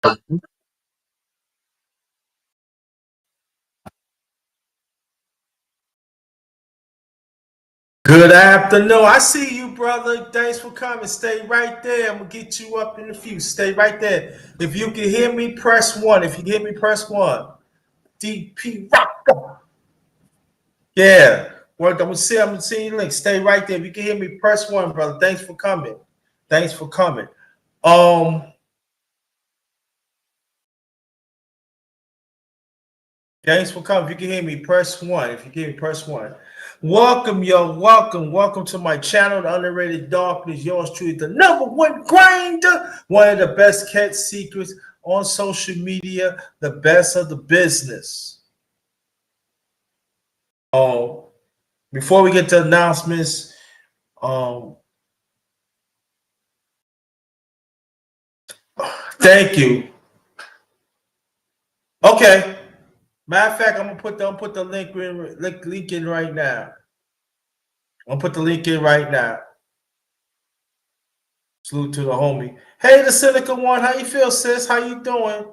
Good afternoon. I see you, brother. Thanks for coming. Stay right there. I'm gonna get you up in a few. Stay right there. If you can hear me, press one. If you can hear me, press one. DP Rock. Yeah. Well, I'm gonna see you link. Stay right there. If you can hear me, press one, brother. Thanks for coming. Thanks for coming. Um, Thanks for coming. If you can hear me, press one. If you can hear me, press one. Welcome, yo. Welcome to my channel, The Underrated Darkness. Yours truly, the #1 grinder. One of the best kept secrets on social media. The best of the business. Before we get to announcements, thank you. Okay. Matter of fact, I'm gonna put the link in right now. I'm gonna put the link in right now. Salute to the homie. Hey, the Cynical One. How you feel, sis? How you doing?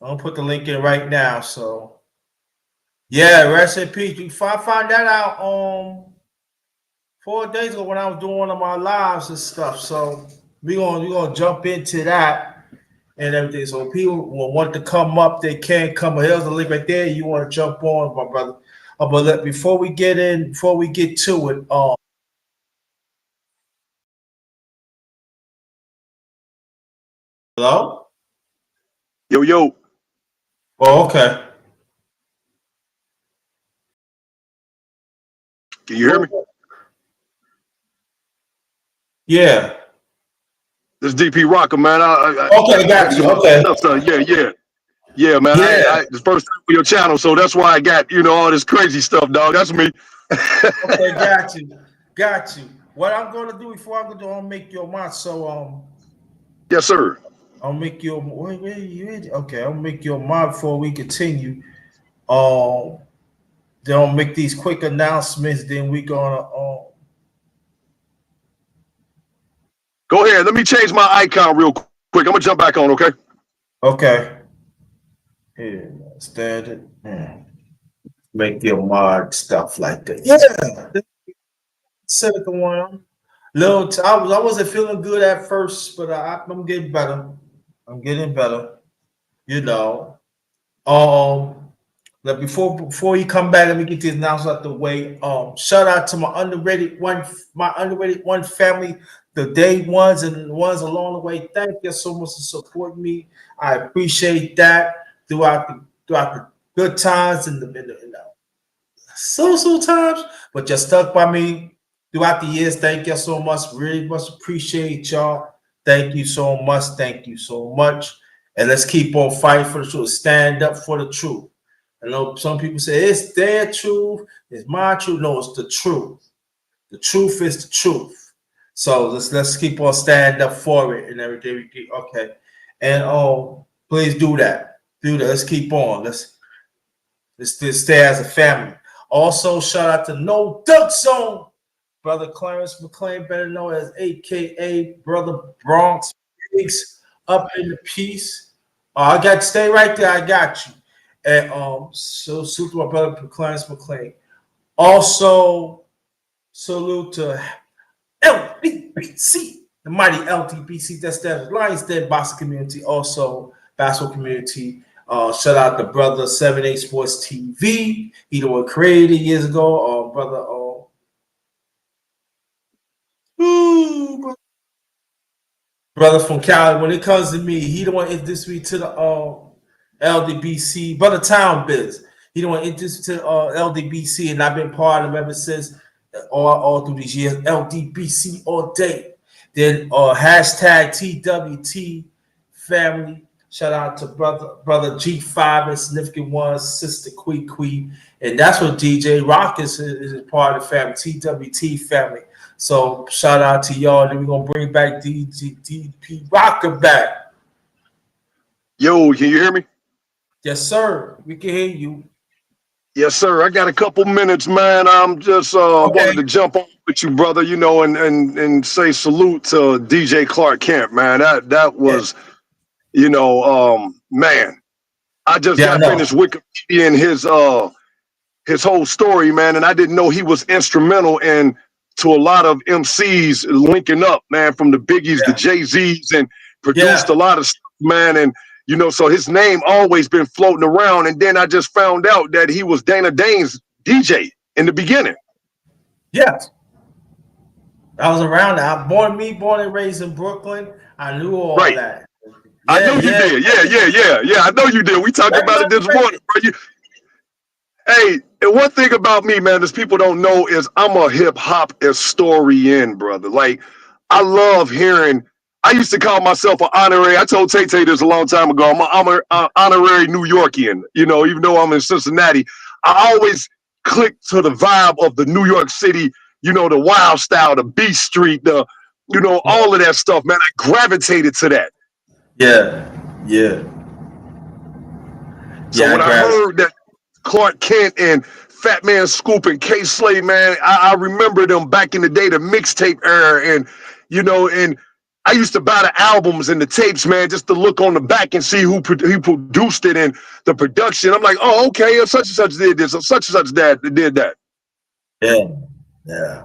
I'm gonna put the link in right now. So, yeah, rest in peace. You find that out 4 days ago when I was doing one of my lives and stuff. So we gonna jump into that and everything. So people will want to come up, they can come. Here's the link right there. You want to jump on, my brother. But before we get to it, hello? Yo, yo. Oh, okay. Can you hear me? Yeah. This is DP Rocker, man. Okay, got you. Okay. Yeah, man. Yeah. It's first time for your channel, so that's why I got, all this crazy stuff, dog. That's me. Okay, got you. What I'm gonna do before I go, I'll make your mind. So Yes, sir. I'll make your okay. I'll make your mind before we continue. Then I'll make these quick announcements. Then we gonna Go ahead. Let me change my icon real quick. I'm gonna jump back on, okay? okay. Here, standard. Make your mod stuff like that. Yeah, second one. I wasn't feeling good at first, but I'm getting better. I'm getting better. You know. But before you come back, let me get these announcements out the way. Shout out to my underrated one family, the day ones and the ones along the way. Thank you so much for supporting me. I appreciate that throughout the good times and the so times, but you're stuck by me throughout the years. Thank you so much. Really much appreciate y'all. Thank you so much. Thank you so much. And let's keep on fighting for the truth. Stand up for the truth. I know some people say it's their truth, it's my truth. No, it's the truth. The truth is the truth. So let's keep on stand up for it and everything. Okay. And please do that. Do that. Let's keep on. Let's stay as a family. Also, shout out to No Duck Zone, brother Clarence McLean, better known as AKA Brother Bronx Biggs, up in the piece. I got to stay right there. I got you. And so salute to my brother Clarence McLean. Also, salute to LDBC, the mighty LDBC. That's that Lions Den boxing community. Also, basketball community. Shout out to brother 78 Sports TV. He the one created years ago. Brother from Cali. When it comes to me, he the one introduced me to the LDBC, brother Town Biz. He the one introduced me to LDBC, and I've been part of ever since. All through these years, LDBC all day. Then hashtag TWT family. Shout out to brother G5 and significant one, sister Quee, and that's what DJ Rock is part of the family, TWT family. So shout out to y'all. Then we're gonna bring back DP Rocker back. Yo, can you hear me? Yes, sir. We can hear you. Yes, sir. I got a couple minutes, man. I'm just wanted to jump on with you, brother. And say salute to DJ Clark Kent, man. That was Man, I just Yeah, I got know. finished Wikipedia his whole story, man, and I didn't know he was instrumental in to a lot of MCs linking up, man, from the Biggies, the Yeah, Jay-Z's, and produced a yeah, lot of stuff, man. And so his name always been floating around. And then I just found out that he was Dana Dane's DJ in the beginning. yes. I was around that. Born and raised in Brooklyn. I knew all Right. that. I Yeah, know you yeah. did. Yeah. I know you did. We talked Very about it this morning, underrated. bro. Hey, and one thing about me, man, is people don't know is I'm a hip hop historian, brother. Like, I love hearing. I used to call myself an honorary. I told Tay Tay this a long time ago. I'm an honorary New Yorkian. Even though I'm in Cincinnati, I always click to the vibe of the New York City. The wild style, the beat street, all of that stuff, man. I gravitated to that. Yeah, yeah, So yeah. when I I grabbed. heard that Clark Kent and Fat Man Scoop and K Slay, man, I remember them back in the day, the mixtape era, and I used to buy the albums and the tapes, man, just to look on the back and see who produced it and the production. I'm like, oh, okay, such and such did this, or such and such that did that. Yeah, yeah.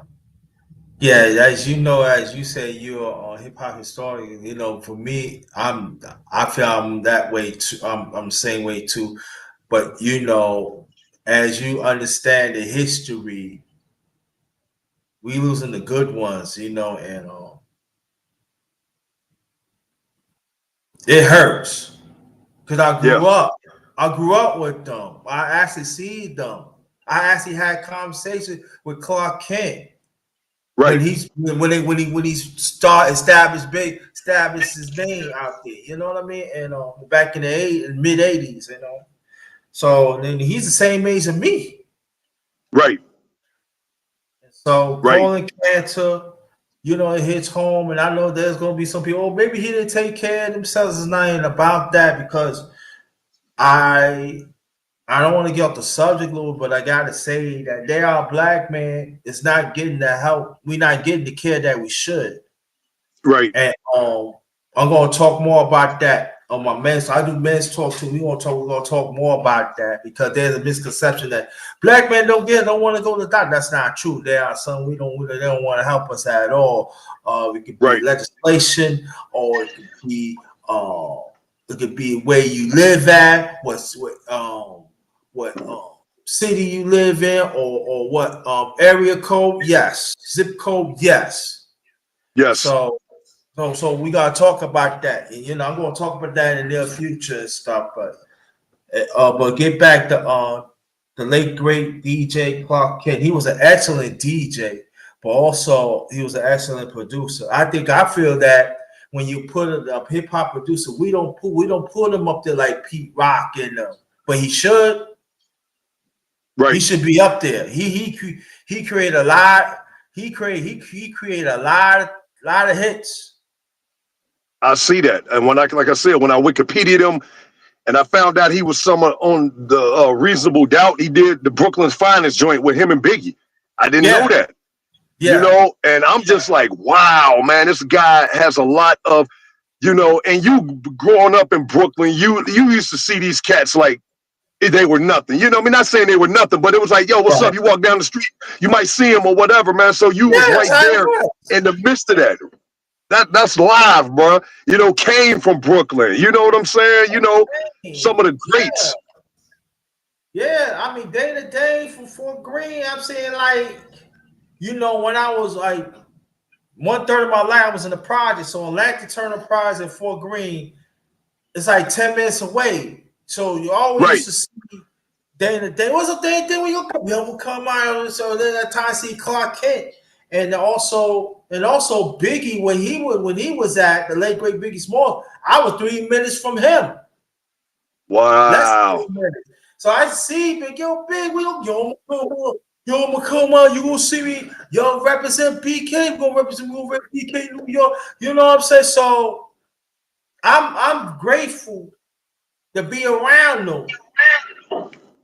Yeah, as you know, as you say, you're a hip hop historian. For me, I feel I'm that way too. I'm the same way too. But as you understand the history, we losing the good ones. And it hurts because I Yeah, grew up. I grew up with them. I actually see them. I actually had conversations with Clark Kent. When right. he start established his name out there, you know what I mean? And back in the mid '80s, So then he's the same age as me. Right, So right, colon cancer, it hits home, and I know there's gonna be some people. Oh, maybe he didn't take care of themselves. It's not even about that because I I don't want to get off the subject, Lou, but I gotta say that they are black man is not getting the help. We're not getting the care that we should. right. And I'm gonna talk more about that on my men's. I do men's talk too. We're gonna talk more about that because there's a misconception that black men don't want to go to the doctor. That's not true. There are some they don't want to help us at all. It could be Right. legislation, or uh, it could be where you live at, what city you live in, or what area code. Yes, zip code. Yes. Yes. So we gotta talk about that. And, I'm gonna talk about that in the near future and stuff. But get back to the late great DJ Clark Kent. He was an excellent DJ, but also he was an excellent producer. I feel that when you put a hip hop producer, we don't put him up there like Pete Rock and but he should. He Right. should be up there. He created a lot. He created a lot of hits. I see that. And like I said, when I Wikipedia him, and I found out he was someone on the Reasonable Doubt. He did the Brooklyn's Finest joint with him and Biggie. I didn't know Yeah, that, yeah, and I'm just like, wow, man, this guy has a lot of, and you growing up in Brooklyn, you used to see these cats like they were nothing. I mean, not saying they were nothing, but it was like, yo, what's right. up? You walk down the street, you might see him or whatever, man. So you Yeah, was that's right how it there was. in the midst of that. That's live, bro. Came from Brooklyn. You know what I'm saying? Some of the Yeah, greats. yeah. I mean, day to day from Fort Greene, I'm saying like, when I was like 1/3 of my life, I was in the project. So Atlantic Turner Project in Fort Greene, it's like 10 minutes away. So you always Right. used to see day to day. What's a day when you come out? So then that time I see Clark Kent. And also Biggie when he was at the late great Biggie Small, I was 3 minutes from him. Less than Wow. 3 minutes. So I see Big, Big, Macoma, you gonna see me, represent BK, we gonna represent BK New York. You know what I'm saying? So I'm grateful to be around them.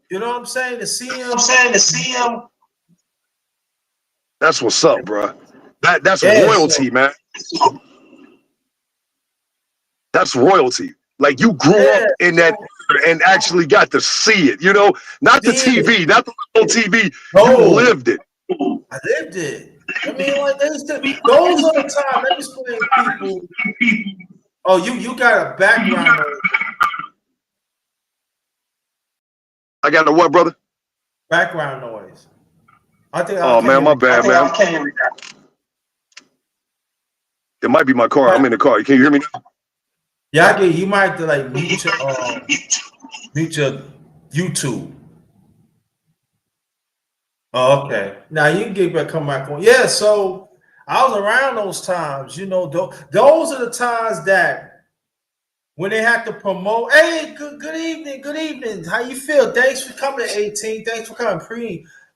You know what I'm saying? To see him. That's what's up, bro. That's Yeah, so royalty, man. That's royalty. Like you grew up in that and actually got to see it, you know, not the TV, not the little TV. You lived it. I lived it. I mean, like those are the times. Let me explain, people. Oh, you got a background noise. I got a what, brother? Background noise. I think. Oh man, my bad, man. It might be my car. I'm in the car. Can you hear me now? Yeah, I get. You might have to like mute your YouTube. Oh, okay. Now you can get back, come back on. Yeah. So I was around those times. You know, those are the times that when they have to promote. Hey, good evening. How you feel? Thanks for coming to 18. Thanks for coming.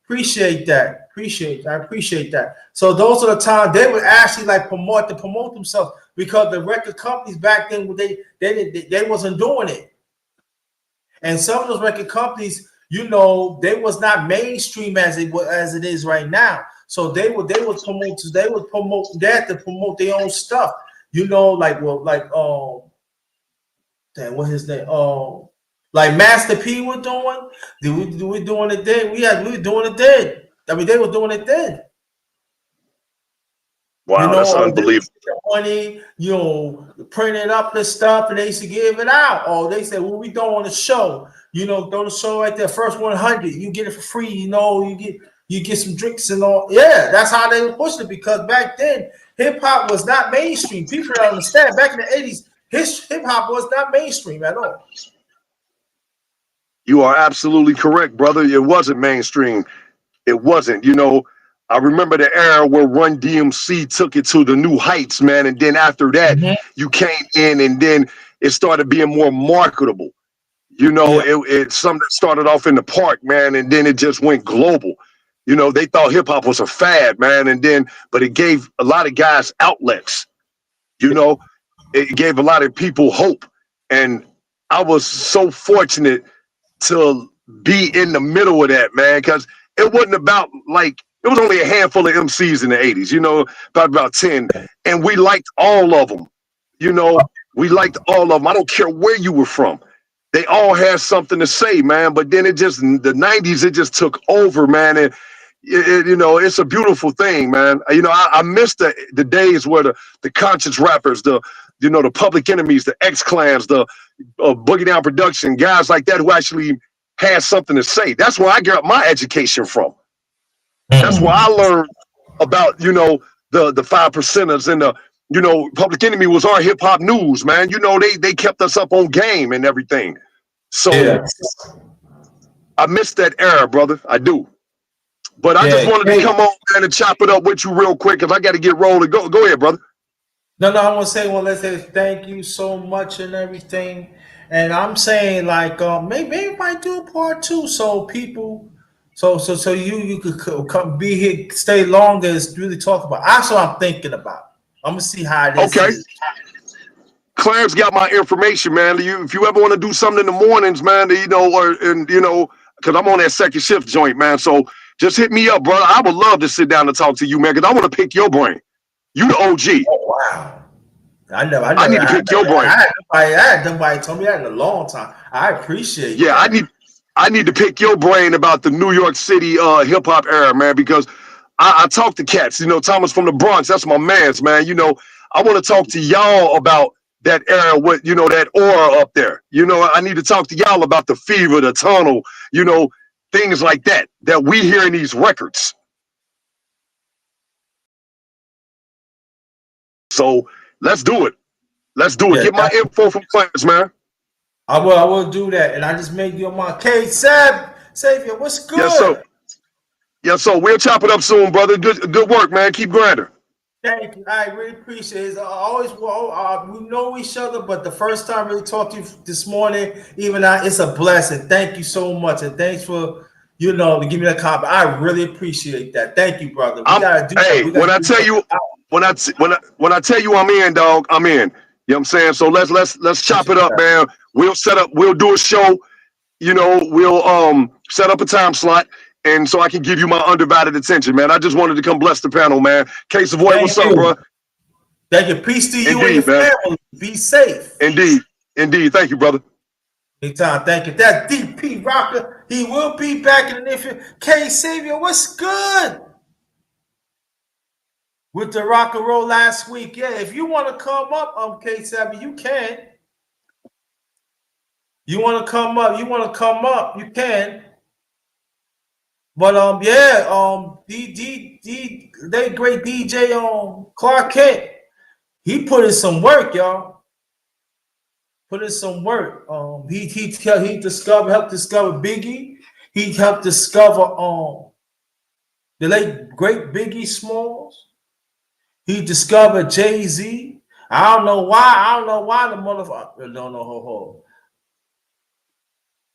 Appreciate that. I appreciate that. So those are the times they would actually like promote themselves, because the record companies back then they wasn't doing it. And some of those record companies, you know, they was not mainstream as it is right now. So they would promote that to promote their own stuff. You know, like what's his name? Like Master P was doing. We doing it then. We were doing it then. I mean, they were doing it then. Wow, you know, that's unbelievable. Money, you know, printing up the stuff, and they used to give it out. Or they said, "Well, we doing the show. You know, throw the show right there. First 100, you get it for free. You know, you get some drinks and all." Yeah, that's how they were pushing it, because back then hip hop was not mainstream. People don't understand. Back in the 80s. Hip hop was not mainstream at all. You are absolutely correct, brother. It wasn't mainstream. It wasn't. You know, I remember the era where Run DMC took it to the new heights, man. And then after that, you came in, and then it started being more marketable. You know, it's something that started off in the park, man, and then it just went global. You know, they thought hip hop was a fad, man, but it gave a lot of guys outlets. You know. It gave a lot of people hope. And I was so fortunate to be in the middle of that, man, because it wasn't about, like, it was only a handful of MCs in the 80s, you know, about 10. And we liked all of them. You know, we liked all of them. I don't care where you were from. They all had something to say, man. But then the 90s, it just took over, man. And you know, it's a beautiful thing, man. You know, I miss the days where the conscious rappers, the Public Enemies, the X-Clans, the Boogie Down Production, guys like that who actually had something to say. That's where I got my education from. That's where I learned about, you know, the 5 percenters and you know, Public Enemy was our hip hop news, man. You know, they kept us up on game and everything. So I miss that era, brother. I do. But I just wanted to come on, man, and chop it up with you real quick, because I got to get rolling. Go ahead, brother. No, I want to say, well, let's say thank you so much and everything. And I'm saying, like, maybe we might do a part 2, so people, so you could come be here, stay longer, and really talk about. That's what I'm thinking about. I'm gonna see how this is. Clarence got my information, man. If you ever want to do something in the mornings, man, you know, because I'm on that second shift joint, man. So just hit me up, brother. I would love to sit down and talk to you, man, because I want to pick your brain. You the OG. Oh, wow. I need to pick your brain. I had somebody told me that in a long time. I appreciate that. I need to pick your brain about the New York City hip hop era, man, because I talk to cats. You know, Thomas from the Bronx, that's my man's, man. You know, I want to talk to y'all about that era with, you know, that aura up there. You know, I need to talk to y'all about the fever, the tunnel, you know, things like that we hear in these records. So let's do it. Let's do it. Get my info from Clarence, man. I will do that. And I just made you on my case. Savior, what's good? Yes, sir. Yes, sir. We'll chop it up soon, brother. Good work, man. Keep grinding. Thank you. I really appreciate it. We know each other, but the first time I really talked to you this morning, it's a blessing. Thank you so much. And thanks for, you know, to give me that comment. I really appreciate that. Thank you, brother. When I tell you I'm in, dog, I'm in. You know what I'm saying? So let's chop it up, man. We'll do a show, you know, we'll set up a time slot. And so I can give you my undivided attention, man. I just wanted to come bless the panel, man. Case of Void, what's up, bro? Thank you. Peace to you and your family. Be safe. Indeed. Indeed. Thank you, brother. Anytime, thank you. That's DP Rocker. He will be back in the near future. K Savior, what's good? With the rock and roll last week. Yeah, if you want to come up, K Savior, you can. You want to come up, you can. But yeah, they great DJ Clark Kent. He put in some work, y'all. Put in some work. He helped discover Biggie. He helped discover the late great Biggie Smalls. He discovered Jay-Z. I don't know why the motherfucker. No, hold.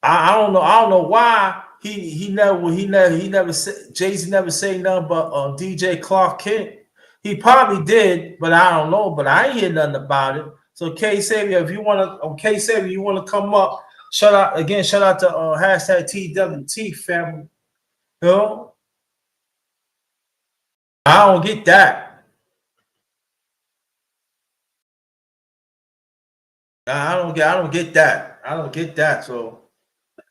I don't know why he never said, Jay-Z never say nothing but DJ Clark Kent. He probably did, but I don't know. But I ain't hear nothing about it. So K Savior, if you want to, K Savior, you want to come up? Shout out to hashtag TWT family. You know, I don't get that. I don't get that. I don't get that. So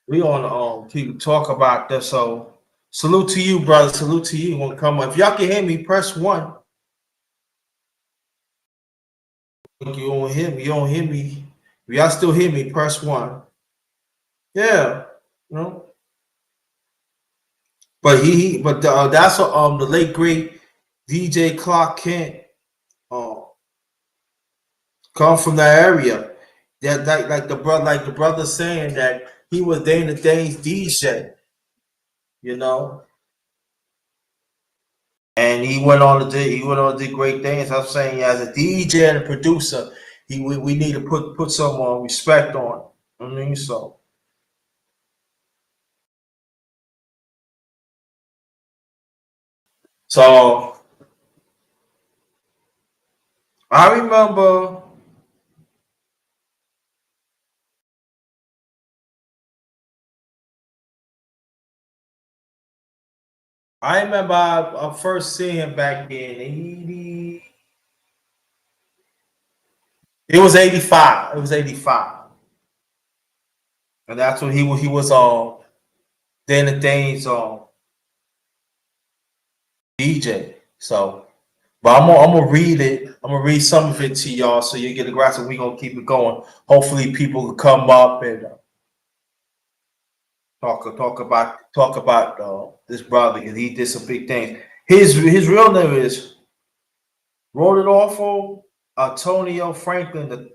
we on people talk about this. So salute to you, brother. Salute to you. Want to come up? If y'all can hear me, press 1. You don't hear me. You don't hear me. If y'all still hear me, press 1. Yeah, you know. But that's the late great DJ Clark Kent. Come from that area. That like the brother saying that he was day to day's DJ. You know. And he went on to do great things. I'm saying as a DJ and a producer, we need to put some respect on it. I mean, so I remember I first seeing him back in 80. It was 85. It was 85. And that's when he was on then the things on DJ. So but I'm gonna read it. I'm gonna read some of it to y'all so you get a grasp, and we're gonna keep it going. Hopefully people will come up and talk about this brother, because he did some big things. His real name is Rodolfo Antonio Franklin II,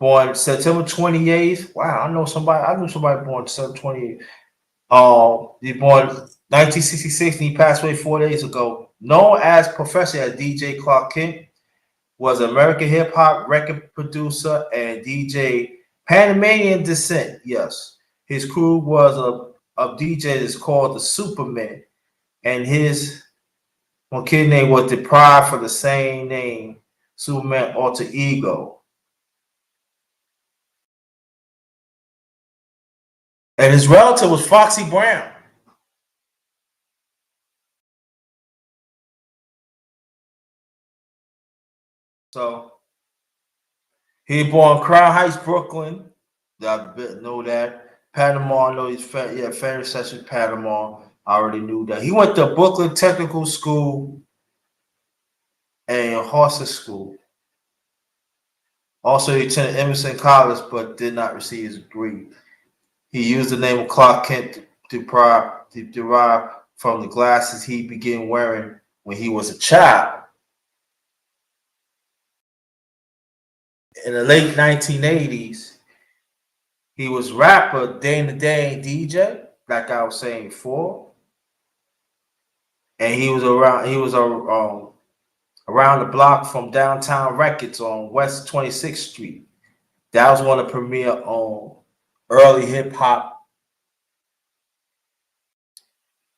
born September 28th. Wow, I knew somebody born September 28th. He born 1966, and he passed away 4 days ago. Known as Professor as DJ Clark Kent, was an American hip hop record producer and DJ Panamanian descent. Yes, his crew was a DJs called the Superman, and his one kid name was deprived for the same name, Superman alter ego. And his relative was Foxy Brown. So he born Crown Heights, Brooklyn. I know that. Panama, I know he's Federal Session Panama. I already knew that. He went to Brooklyn Technical School and Horses School. Also, he attended Emerson College, but did not receive his degree. He used the name of Clark Kent to derive from the glasses he began wearing when he was a child. In the late 1980s, he was rapper, day-to-day DJ, like I was saying before. And he was around the block from Downtown Records on West 26th Street. That was one of the premier early hip hop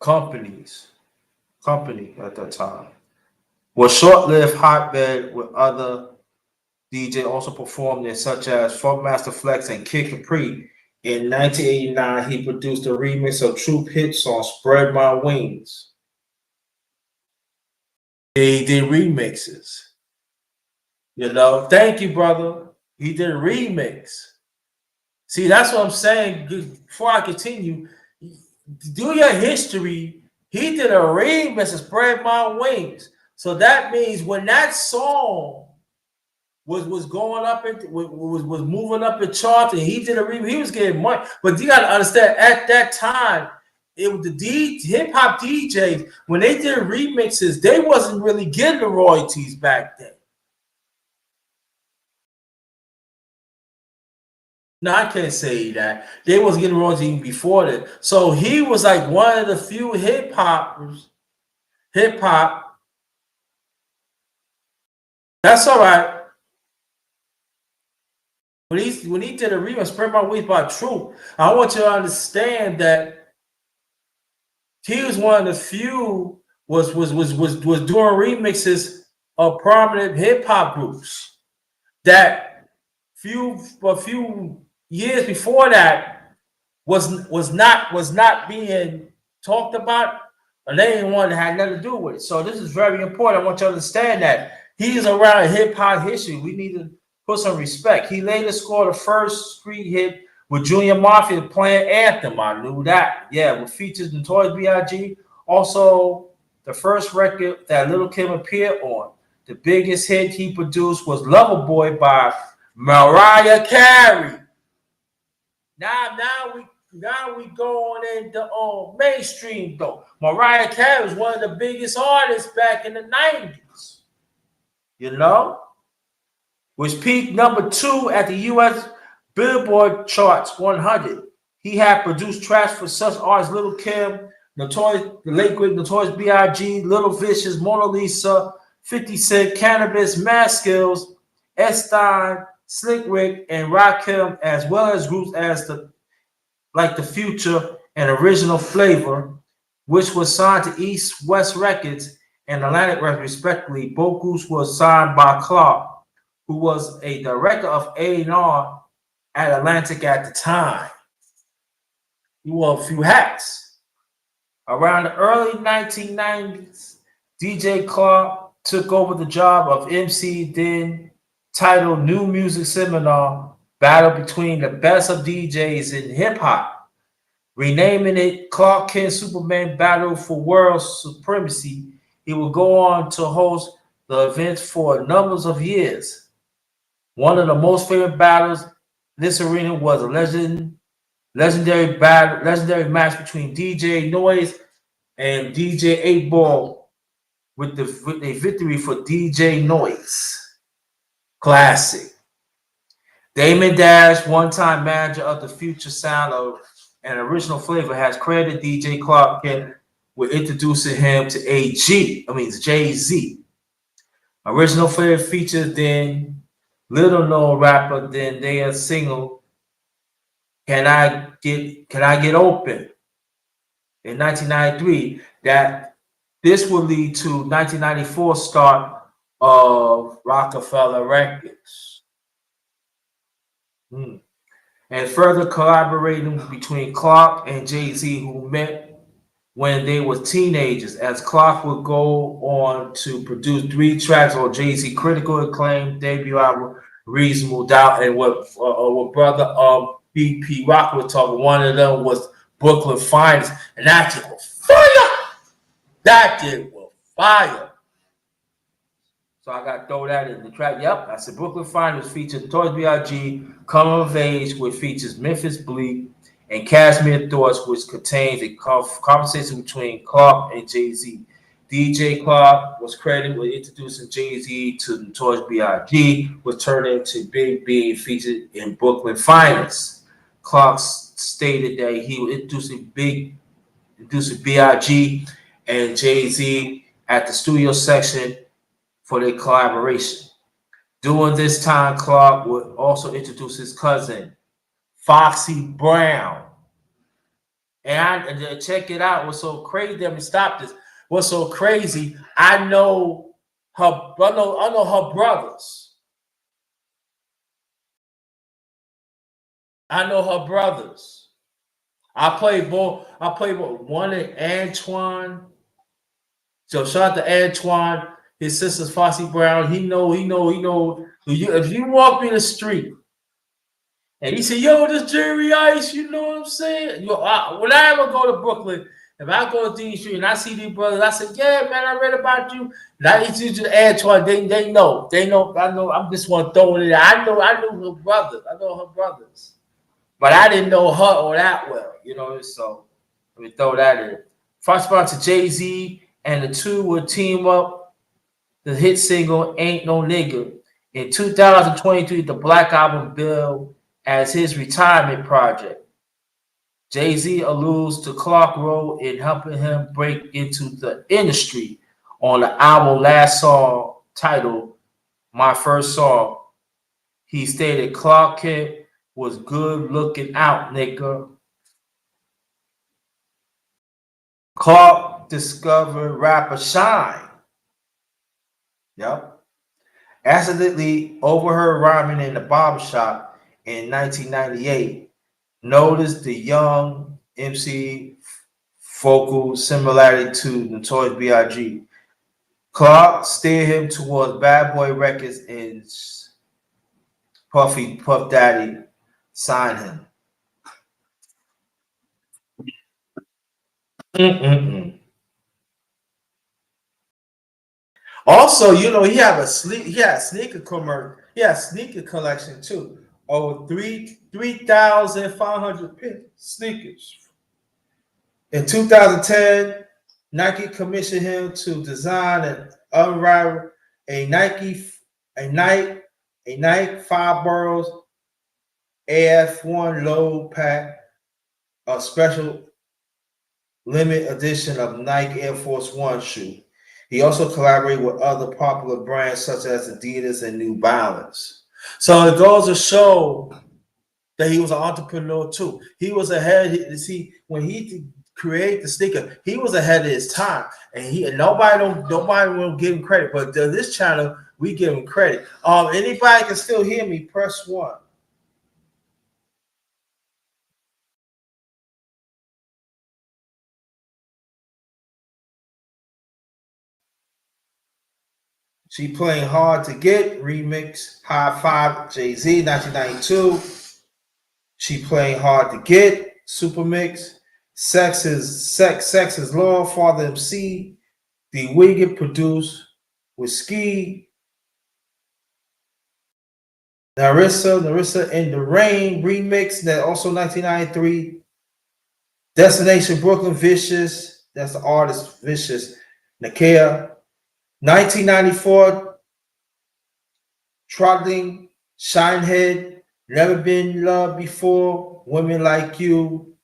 company at that time. Was short-lived hotbed with other DJ also performed in, such as Funkmaster Flex and Kid Capri. In 1989, he produced a remix of Troop hit song "Spread My Wings." He did remixes. You know, thank you, brother. He did a remix. See, that's what I'm saying. Before I continue, do your history. He did a remix of Spread My Wings. So that means when that song was going up and was moving up the charts, and he did a remix, he was getting money. But you got to understand, at that time, it was the hip hop DJs, when they did remixes, they wasn't really getting the royalties back then. No, I can't say that. They was getting royalties even before that. So he was like one of the few hip hop. That's all right. When he did a remix, Spread My Wings by Truth, I want you to understand that he was one of the few was doing remixes of prominent hip hop groups. That a few years before that was not being talked about, and they didn't want to have nothing to do with it. So this is very important. I want you to understand that he's around hip hop history. We need to put some respect. He later scored the first street hit with Junior Mafia playing Anthem. I knew that. Yeah, with features Notorious B.I.G. Also, the first record that Little Kim appeared on. The biggest hit he produced was Lover Boy by Mariah Carey. Now we going into mainstream though. Mariah Carey was one of the biggest artists back in the 90s. You know? Was peaked number 2 at the US Billboard Charts 100. He had produced tracks for such artists Little Kim, the late great Notorious B.I.G., Little Vicious, Mona Lisa, 50 Cent, Cannabis, Mad Skills, Stein, Slick Rick, and Rakim, as well as groups as the Future and Original Flavor, which was signed to East West Records and Atlantic Records respectively. Both groups were signed by Clark, who was a director of A&R at Atlantic at the time. He wore a few hats. Around the early 1990s, DJ Clark took over the job of MC, then titled New Music Seminar, battle between the best of DJs in hip hop. Renaming it Clark Kent Superman Battle for World Supremacy, he would go on to host the events for numbers of years. One of the most favorite battles in this arena was a legendary match between DJ Noise and DJ 8 Ball, with a victory for DJ Noise. Classic. Damon Dash, one-time manager of the Future Sound and Original Flavor, has credited DJ Clark Kent with introducing him to Jay-Z. Original Flavor features then little known rapper, then their single Can I Get Open in 1993. That this would lead to 1994 start of Rockefeller Records. And further collaborating between Clark and Jay-Z, who met when they were teenagers, as Clark would go on to produce 3 tracks on Jay-Z critical acclaim debut album, Reasonable Doubt, and what brother BP Rock was talking. One of them was Brooklyn Finest, and that shit was fire. That shit was fire. So I got to throw that in the track. Yep, I said Brooklyn Finest features Notorious B.I.G., Come of Age, which features Memphis Bleak, and Cashmere Thoughts, which contains a conversation between Clark and Jay-Z. DJ Clark was credited with introducing Jay-Z to Notorious B.I.G., was turned into Big B, featured in Brooklyn Finest. Clark stated that he was introducing B.I.G. and Jay-Z at the studio section for their collaboration. During this time, Clark would also introduce his cousin, Foxy Brown. And check it out. What's so crazy? Let me stop this. What's so crazy? I know her brothers. I played both. One in Antoine. So shout out to Antoine His sister's Foxy Brown. He know. If you walk me in the street and he said, "Yo, this Jerry Ice," you know what I'm saying? When I ever go to Brooklyn, if I go to Dean Street and I see these brothers, I say, "Yeah, man, I read about you." And I introduce you to Antoine. They know. I know. I'm just one throwing it. I knew her brothers. I know her brothers, but I didn't know her all that well. You know, so let me throw that in. First sponsor Jay-Z, and the two would team up the hit single "Ain't No Nigga." In 2023, the Black Album billed as his retirement project. Jay-Z alludes to Clark role in helping him break into the industry on the album last song titled "My First Song." He stated Clark Kent was good looking out, nigga. Clark discovered rapper Shine. Yep. Accidentally overheard rhyming in the barbershop in 1998. Noticed the young MC vocal similarity to Notorious B.I.G. Clark steered him towards Bad Boy Records and Puff Daddy signed him. Mm-mm-mm. Also, you know, he had sneaker commercial. He had sneaker collection too. Over 3,500 sneakers. In 2010, Nike commissioned him to design and unravel a Nike Five Boroughs AF1 low pack, a special limited edition of Nike Air Force One shoe. He also collaborated with other popular brands such as Adidas and New Balance. So it goes to show that he was an entrepreneur too. He was ahead. See, when he created the sneaker, he was ahead of his time, and nobody will give him credit. But this channel, we give him credit. Anybody can still hear me? Press 1. She Playing Hard to Get remix, High Five, Jay-Z, 1992. She Playing Hard to Get, Super Mix, Sex is Law, Father MC, The Wicked produced with Ski, Narissa in the Rain remix, that also 1993. Destination Brooklyn, Vicious, that's the artist Vicious, Nakia. 1994, Trotting, Shinehead, Never Been Loved Before, Women Like You.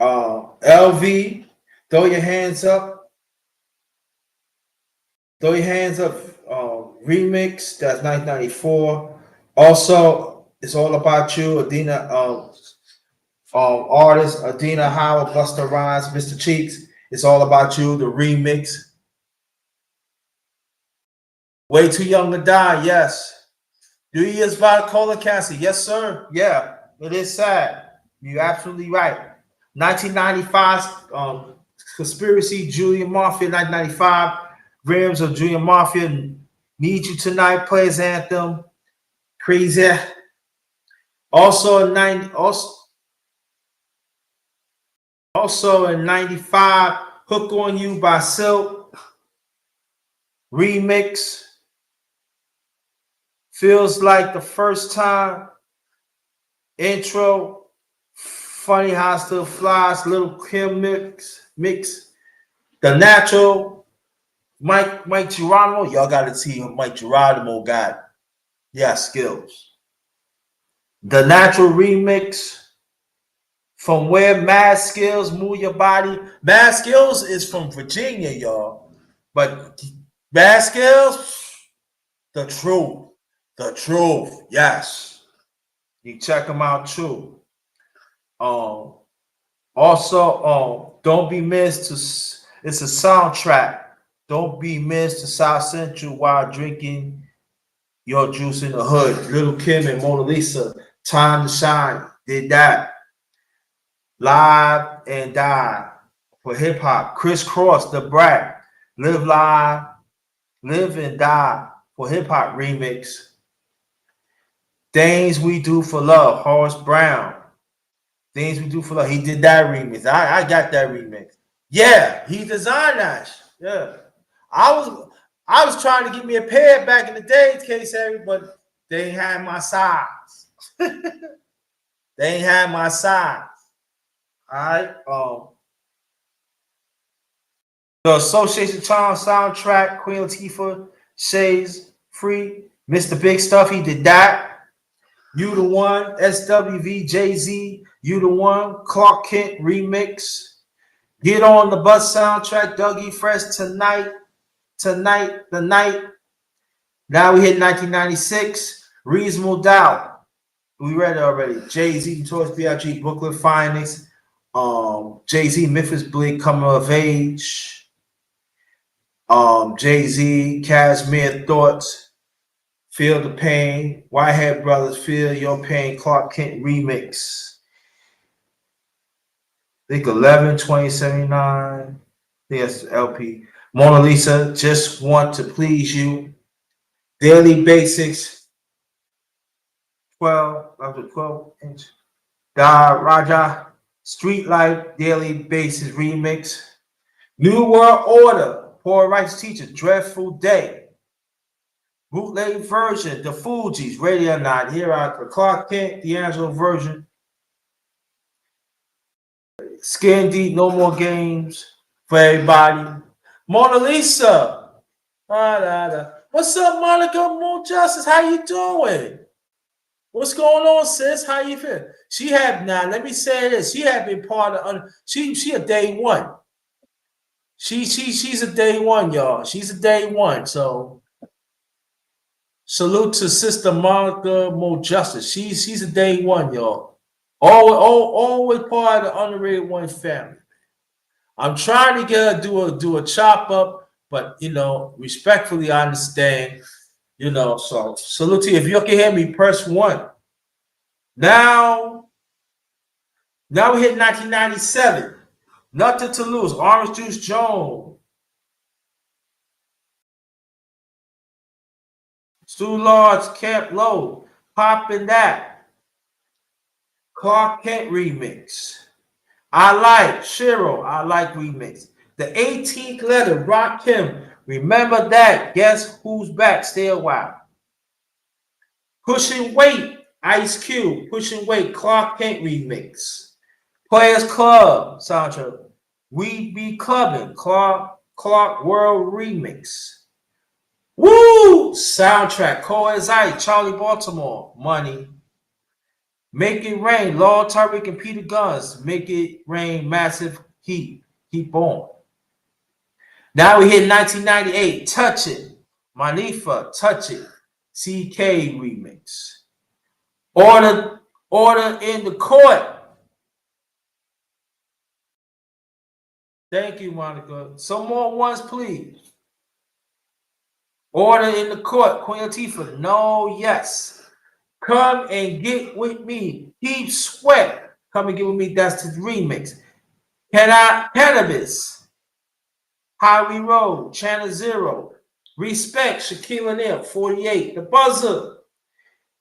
LV, Throw Your Hands Up. Throw Your Hands Up remix, that's 1994. Also, It's All About You, Adina, artist Adina Howard, Busta Rhymes, Mr. Cheeks. It's All About You, the remix. Way Too Young to Die, yes. 3 years Cola Cassie, yes, sir. Yeah, it is sad. You're absolutely right. 1995, Conspiracy, Junior Mafia, 1995. Rims of Junior Mafia, Need You Tonight, Players Anthem, Crazy. Also in also in 95, Hook on You by Silk, remix. Feels Like the First Time, intro. Funny How Still Flies, Little Kim mix. The Natural, Mike Geronimo. Y'all got to see Mike Geronimo got, yeah, skills. The Natural remix. From Where Mad Skills, Move Your Body. Mad Skills is from Virginia, y'all. But Mad Skills, the truth. The truth, yes. You check them out too. Also, Don't Be Missed to, it's a soundtrack. Don't Be Missed to South Central while drinking your juice in the hood. Little Kim and Mona Lisa, Time to Shine, did that. Live and Die for hip hop. Criss Cross, The Brat, Live Live, Live and Die for Hip Hop remix. Things We Do for Love, Horace Brown. Things We Do for Love. He did that remix. I got that remix. Yeah, he designed that. Yeah. I was I was trying to get me a pair back in the day, K-Savvy, but they ain't had my size. They ain't had my size. All right. The Association Charm soundtrack, Queen Latifah, Shades, Free, Mr. Big Stuff, he did that. You the One, SWV, Jay-Z, You the One, Clark Kent remix. Get on the Bus soundtrack, Dougie Fresh, Tonight, The Night. Now we hit 1996, Reasonable Doubt. We read it already. Jay-Z, Notorious B.I.G., Brooklyn Finest, Jay-Z, Memphis Bleak, Coming of Age, Jay-Z, Cashmere Thoughts, Feel the Pain, Whitehead Brothers, Feel Your Pain, Clark Kent remix. I think 11, 2079. I think that's the LP. Mona Lisa, Just Want to Please You. Daily Basics, 12-inch. Da Raja, Street Life, Daily Basis remix. New World Order, Poor Rights Teacher, Dreadful Day. Bootleg version, The Fugees, Radio Night, Here Out the Clark Kent, D'Angelo version. Skin Deep, No More Games for everybody. Mona Lisa. What's up, Monica More Justice? How you doing? What's going on, sis? How you feel? She had now. Let me say this. She had been part of. She a day one. She's a day one, y'all. She's a day one. So salute to Sister Monica More Justice. She's a day one, y'all. Always part of the underrated one family. I'm trying to get her do a chop up, but respectfully, I understand. So salute to you. If you can hear me, press 1. Now we hit 1997. Nothing to Lose. Orange Juice Jones. Stu Lords, Camp Low. Poppin' That. Clark Kent remix. I Like. Shiro, I Like remix. The 18th Letter, Rakim. Remember That. Guess Who's Back? Stay a while. Pushing Weight. Ice Cube. Pushing Weight. Clark Kent remix. Players Club soundtrack. We Be Clubbing. Clark World remix. Woo! Soundtrack. Cold as Ice. Charlie Baltimore. Money. Make It Rain. Lord Tariq and Peter Guns. Make It Rain. Massive Heat. Keep on. Now we hit 1998. Touch It. Manifa. Touch It. CK remix. Order in the Court. Thank you, Monica. Some more ones, please. Order in the Court. Queen Latifah. No, yes. Come and Get With Me. Keep Sweat. Come and Get With Me. That's the remix. Cannabis. Highway Road. Channel Zero. Respect. Shaquille O'Neal. 48. The Buzzer.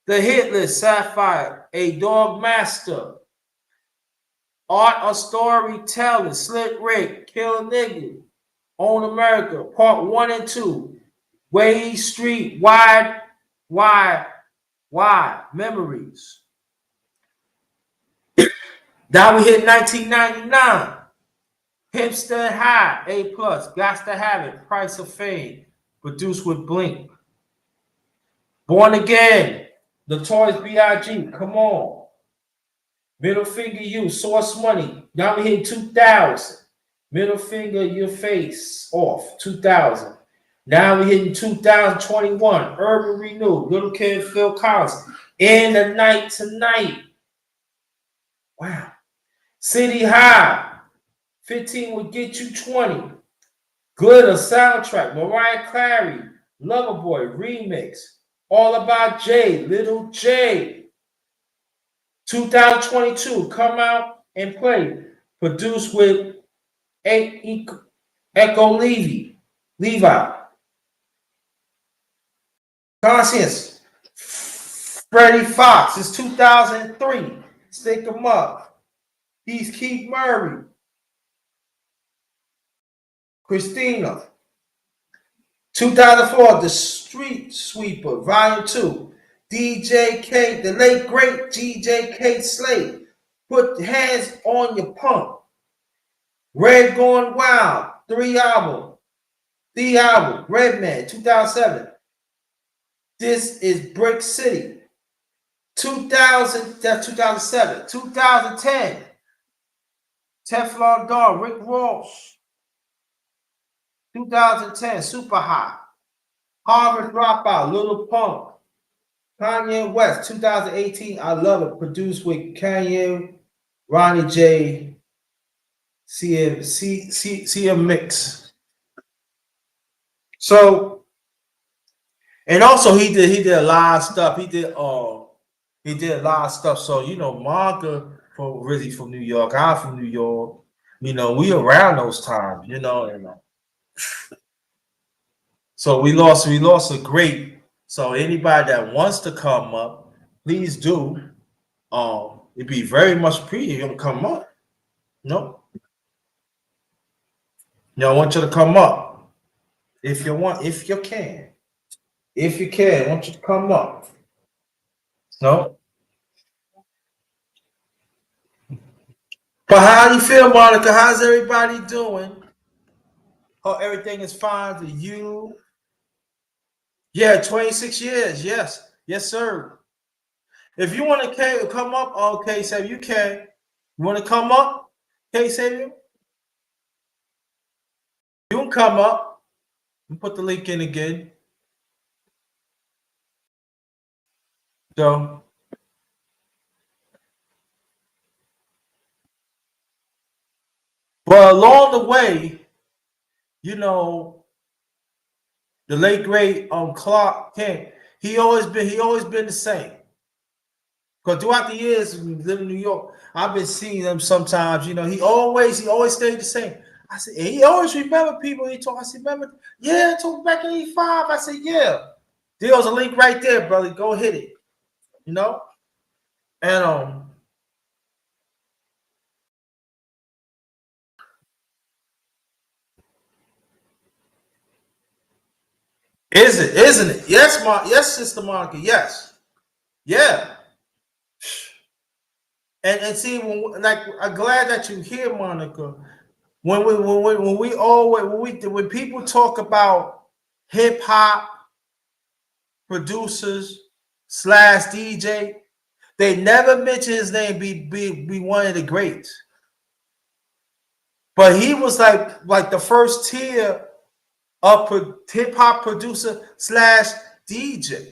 The Hit List. Sapphire. A Dog Master. Art of Storytelling. Slick Rick. Kill a Nigga. Own America. Part 1 and 2. Way Street. Wide. Memories. Now we hit 1999. Hipster High. A+. Gots to Have It. Price of Fame. Produced with Blink. Born Again. Notorious B.I.G. Come on. Middle Finger You. Source Money. Now we hit 2000. Middle Finger Your Face Off. 2000. Now we're hitting 2021. Urban Renewed. Little Kid Phil Collins. In the Night Tonight. Wow. City High. 15 Will Get You 20. Glitter soundtrack. Mariah Carey. Loverboy remix. All About Jay. Little J. 2022. Come Out and Play. Produced with Echo Levy. Levi, Conscience, Freddie Fox. It's 2003. Stick him up. He's Keith Murray. Christina. 2004, The Street Sweeper, Volume 2. DJ K, the late great DJ K Slade. Put hands on your pump. Red Gone Wild, 3 album. Redman, 2007. This is Brick City. 2000, that's 2007. 2010. Teflon Don, Rick Ross. 2010, Super Hot. Harvard Dropout, Little Pump. Kanye West, 2018, I Love It, produced with Kanye, Ronnie J, CM Mix. So, and also he did a lot of stuff. He did a lot of stuff. So, you know, Monica really from New York, I'm from New York. You know, we around those times, you know, and so we lost a great. So anybody that wants to come up, please do. It'd be very much appreciated to come up. No. I want you to come up. If you want, if you can. If you can, I want you to come up. No. But how do you feel, Monica? How's everybody doing? Hope everything is fine for you. Yeah, 26 years. Yes. Yes, sir. If you want to come up, okay, so you can. You want to come up? Okay, Savior? You can come up. You put the link in again. So, but along the way, you know, the late great Clark Kent, he always been the same. Because throughout the years living in New York, I've been seeing him sometimes. You know, he always stayed the same. I said, and he always remember people he talk. I said, remember, yeah, talk back in '85. I said, yeah. There's a link right there, brother. Go hit it. You know? And isn't it? Yes, Sister Monica, yes. Yeah. And see, like I'm glad that you're here, Monica. When people talk about hip hop producers / DJ, they never mention his name be one of the greats. But he was like the first tier of hip hop producer / DJ.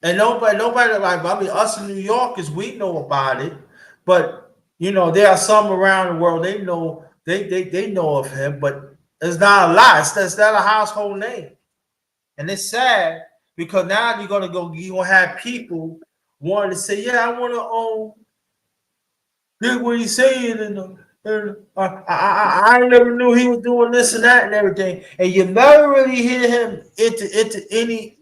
And nobody like, I mean, us in New Yorkers, we know about it, but you know, there are some around the world they know they know of him, but it's not a lot. It's not a household name, and it's sad because now you're gonna have people wanting to say, yeah, I want to own. Here's what he's saying, and I never knew he was doing this and that and everything, and you never really hear him into any.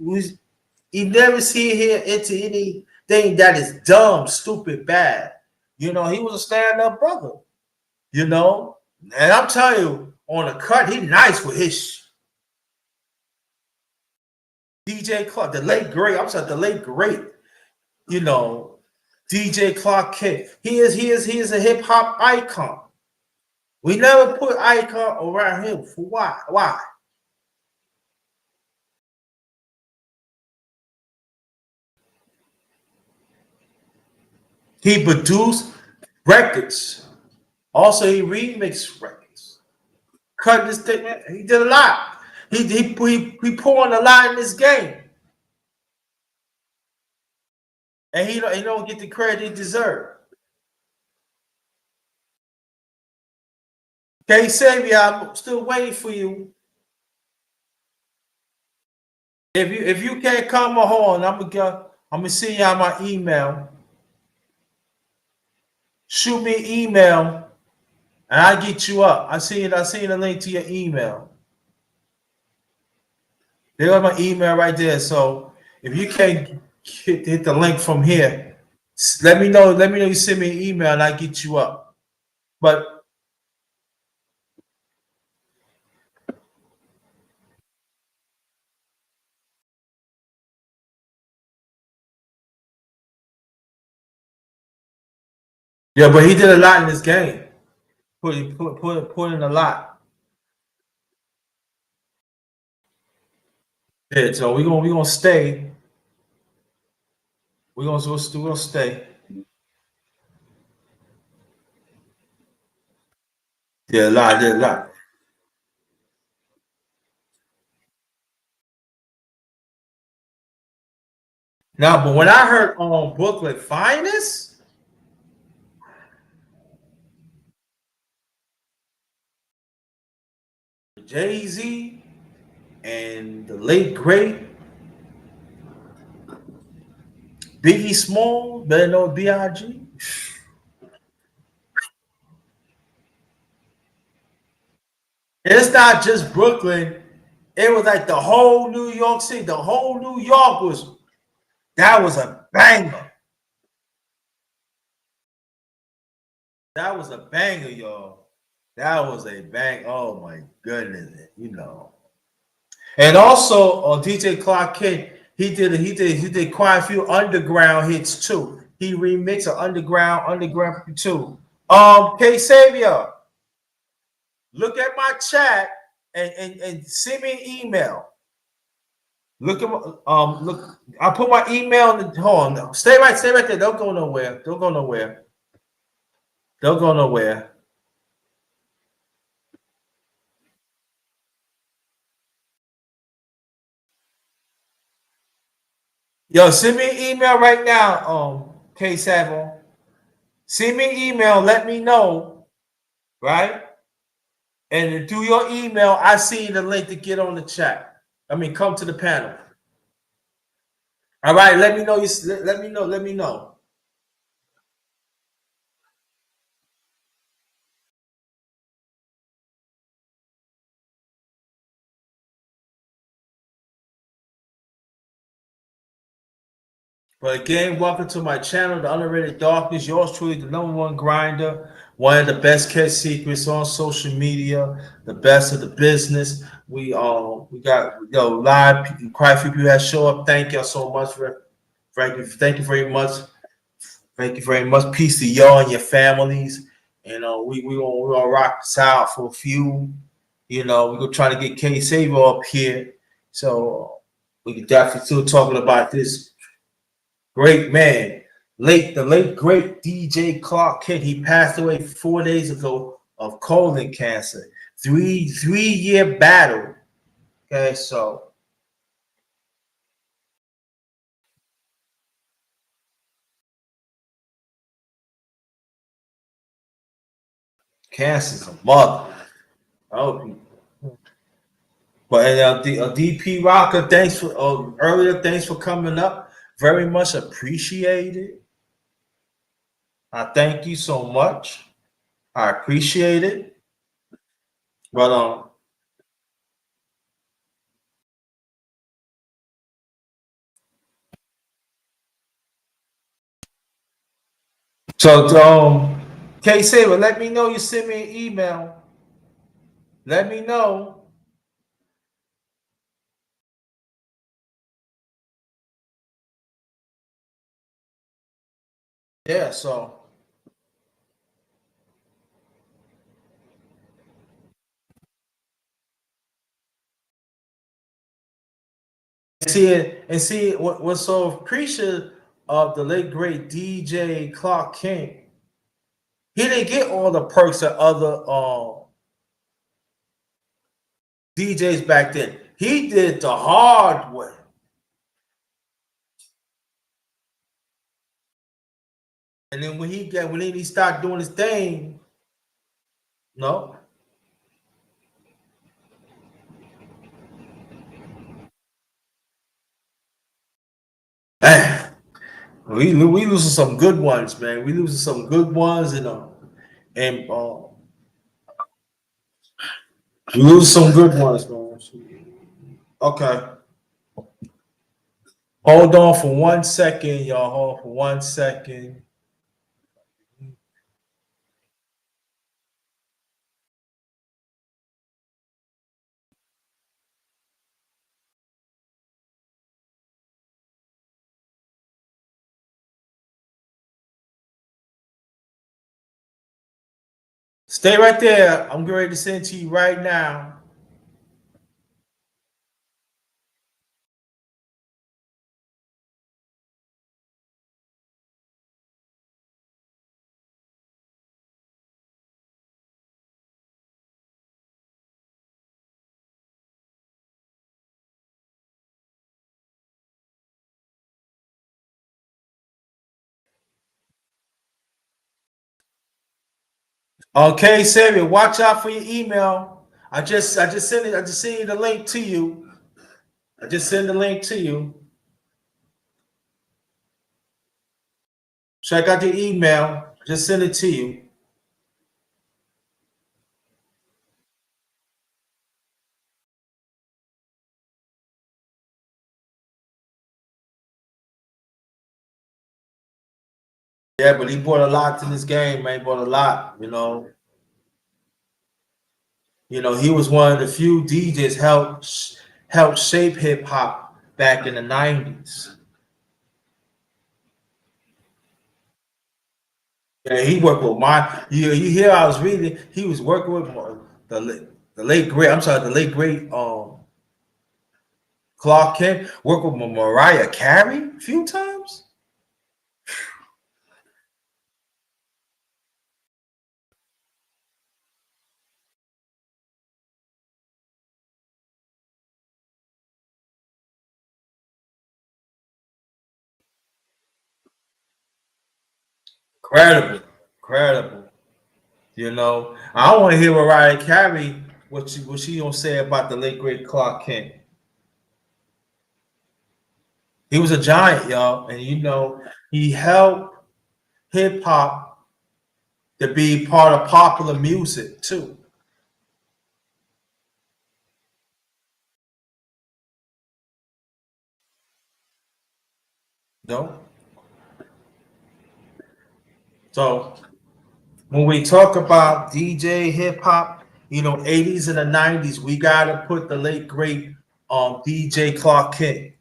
You never see him into anything that is dumb, stupid, bad. You know, he was a stand-up brother. You know, and I'm telling you, on the cut, he nice with his DJ Clark, the late great. I'm sorry, the late great. You know, DJ Clark Kent. He is a hip hop icon. We never put icon around him. For why? Why? He produced records. Also, he remixed records. Cut this thing. He did a lot. He pouring a lot in this game, and he don't get the credit he deserves. Okay, Xavier, I'm still waiting for you. If you can't come on, I'm gonna send you out my email. Shoot me an email and I get you up. I see it. I see the link to your email. There's my email right there. So if you can't hit the link from here, let me know. Let me know you send me an email and I get you up. But yeah, but he did a lot in this game. Put in a lot. Yeah, so we gonna stay. We gonna stay. Yeah, a lot, did a lot. Now, but when I heard on Brooklyn Finest, Jay Z and the late great Biggie Small, better know Big. It's not just Brooklyn. It was like the whole New York City. The whole New York was that was a banger. That was a banger, y'all. That was a bang. Oh my goodness, you know. And also DJ Clark Kent, he did quite a few underground hits too. He remixed an underground too. K Savior, look at my chat and send me an email. Look at look. I put my email in the hold on. Stay right there. Don't go nowhere. Don't go nowhere. Don't go nowhere. Yo, send me an email right now, K Seven. Send me an email, let me know, right? And through your email, I see the link to get on the chat. I mean, come to the panel. All right, let me know. Let me know. Let me know. But again, welcome to my channel, The Underrated Darkness. Yours truly, the number one grinder, one of the best kept secrets on social media, the best of the business. We got live. Quite a few people that show up. Thank y'all so much for thank you very much. Thank you very much. Peace to y'all and your families. You know, we gonna rock this out for a few. You know, we're gonna try to get K Saver up here. So we can definitely still talking about this great man. The late great DJ Clark Kent. He passed away 4 days ago of colon cancer. Three-year battle. Okay, so cancer's a mother. Oh, but DP Rocker, thanks for earlier. Thanks for coming up. Very much appreciated. I thank you so much. I appreciate it. But so K Saber, let me know you send me an email. Let me know. Yeah. So see what's so appreciative of the late great DJ Clark King. He didn't get all the perks that other DJs back then. He did the hard way. And then when he started doing his thing, no, man, we losing some good ones, man. We losing some good ones, and You lose some good ones, man. Okay. Hold on for 1 second, y'all. Hold on for 1 second. Stay right there. I'm getting ready to send it to you right now. Okay, Samuel, watch out for your email. I just sent you the link to you. I just sent the link to you. Check out your email. Just send it to you. Yeah, but he brought a lot to this game, man. He brought a lot, you know. He was one of the few DJs helped shape hip hop back in the 90s. Yeah, he worked with you hear I was reading, he was working with the late great, I'm sorry, the late great Clark Kent, worked with Mariah Carey a few times. Incredible. Incredible. I want to hear Mariah Carey what she gonna say about the late great Clark Kent. He was a giant, y'all, and he helped hip hop to be part of popular music too. You know? So when we talk about DJ hip hop, 80s and the 90s, we gotta put the late great DJ Clark Kent.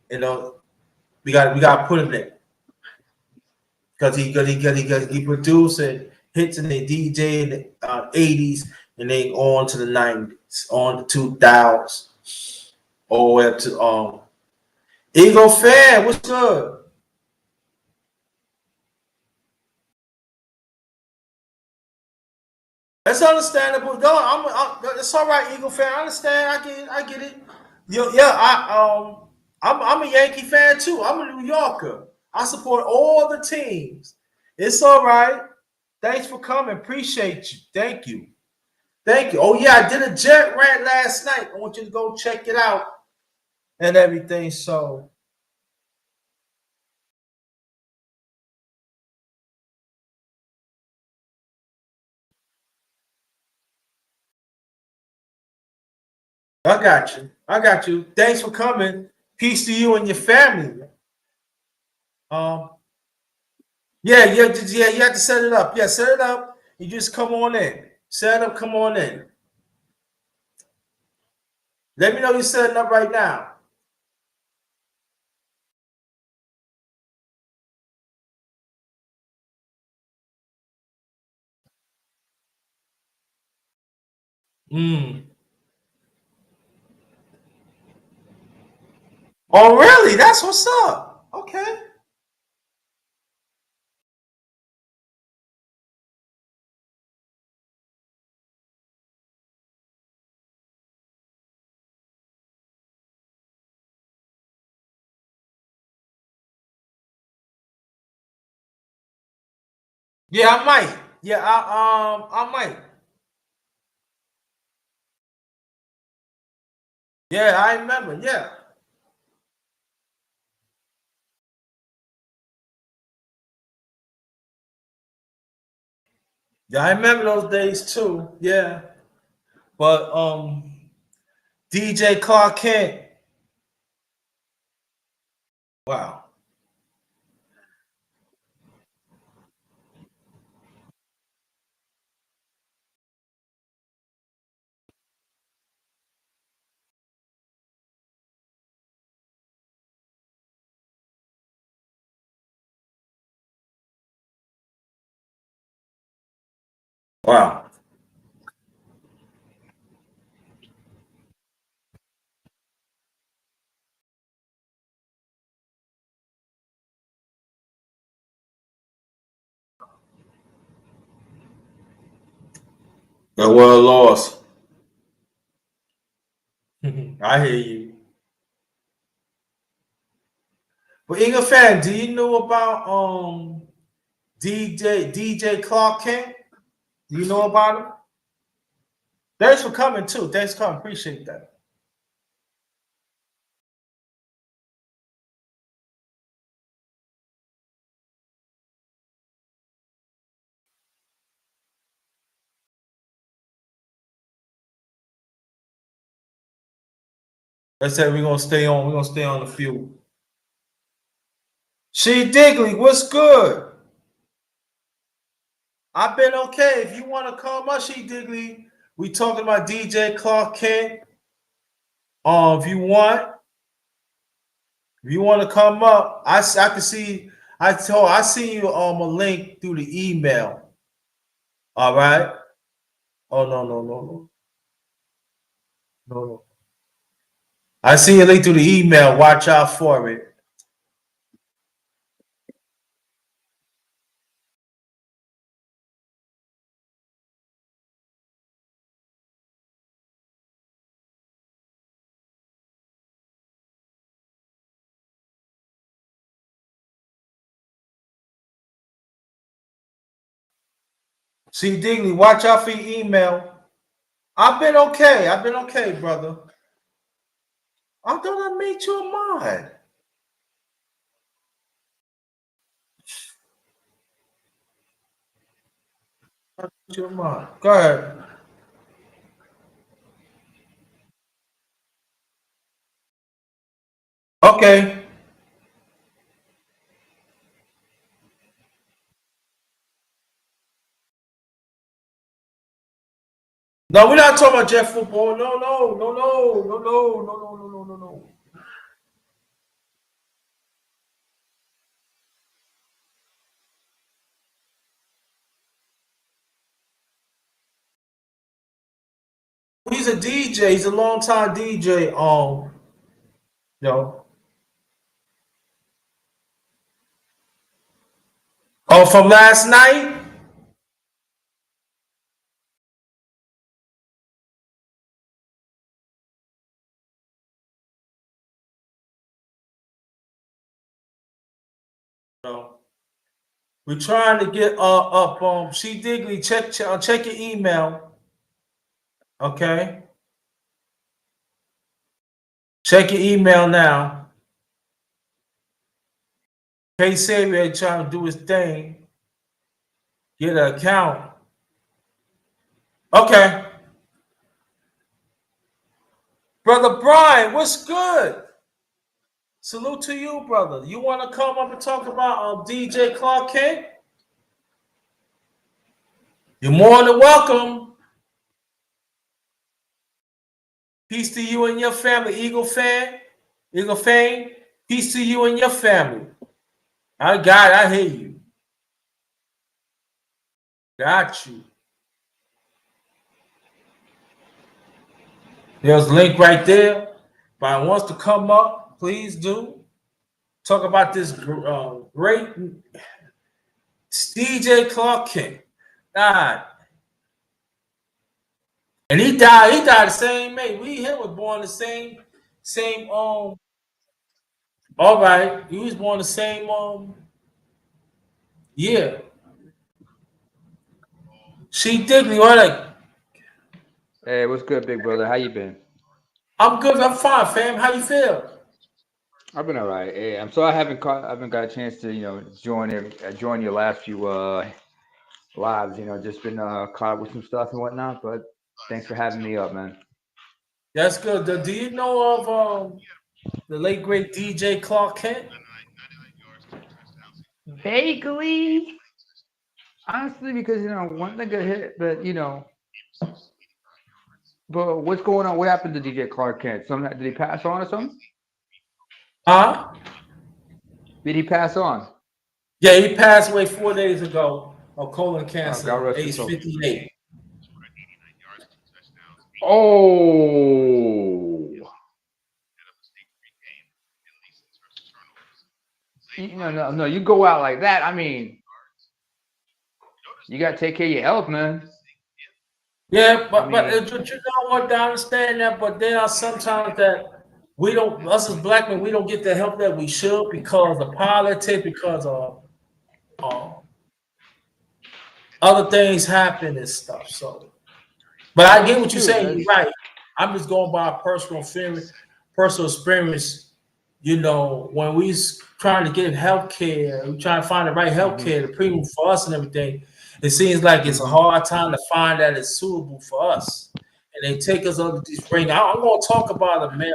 We gotta put him there because he produced and hits in the DJ in the 80s and then on to the 90s, on to 2000s, all the way up to Eagle Fan. What's good? That's understandable. No, it's all right, Eagle fan. I understand. I get it. I get it. Yeah. I'm a Yankee fan too. I'm a New Yorker. I support all the teams. It's all right. Thanks for coming. Appreciate you. Thank you. Thank you. Oh yeah, I did a jet rant last night. I want you to go check it out and everything. So I got you. I got you. Thanks for coming. Peace to you and your family. Um, Yeah, yeah. You have to set it up. Yeah, set it up. You just come on in. Set it up. Come on in. Let me know you're setting up right now. Mm. Oh, really? That's what's up. Okay. Yeah, I might. Yeah, I might. Yeah, I remember. Yeah, yeah, I remember those days too. Yeah, but DJ Clark Kent. Wow. Wow. The world lost. I hear you. But Inga fan, do you know about DJ Clark Kent? Do you know about him? Thanks for coming too. Thanks for coming. Appreciate that. Let's say we're gonna stay on. We're gonna stay on the field. She Digley, what's good? I've been okay. If you want to come up, She Digley, we talking about DJ Clark Kent. If you want to come up, I can see. I see you a link through the email. All right. Oh no. I see a link through the email. Watch out for it. See Digley, watch out for your email. I've been okay. Brother. I thought I made you a mod. Your mind. Go ahead. Okay. No, we're not talking about Jeff football. No. He's a DJ. He's a long time DJ. No. Oh, from last night. No. We're trying to get up. She Digley, check your email. Okay. Check your email now. K Savior trying to do his thing. Get an account. Okay. Brother Brian, what's good? Salute to you, brother. You want to come up and talk about DJ Clark Kent? You're more than welcome. Peace to you and your family, Eagle Fame. Peace to you and your family. I hear you. Got you. There's a link right there. If I wants to come up, please do. Talk about this great DJ Clark Kent. God. And he died the same May. We him was born the same all right. He was born the same year. She Digley, what? Hey, what's good, big brother? How you been? I'm good. I'm fine, fam. How you feel? I've been all right. Hey, I'm sorry I haven't got a chance to join your last few lives. Just been caught up with some stuff and whatnot. But thanks for having me up, man. That's good. Do you know of the late great DJ Clark Kent? Vaguely, honestly, because one thing got hit, but but what's going on? What happened to DJ Clark Kent? Something did he pass on or something? Huh? Did he pass on? Yeah, he passed away 4 days ago of colon Oh, God cancer, rest his age soul. 58. Oh, no, you go out like that. I mean, you got to take care of your health, man. Yeah, I but mean, you know what? I understand that, but there are sometimes that we don't, us as black men, we don't get the help that we should because of politics, because of uh, other things happen and stuff. So, but I get that's what you're true. saying. You're That's right. I'm just going by personal experience. When we trying to get health care, we trying to find the right health hmm care, the premium for us and everything. It seems like it's a hmm hard time to find that it's suitable for us. And they take us under this ring. I'm going to talk about a man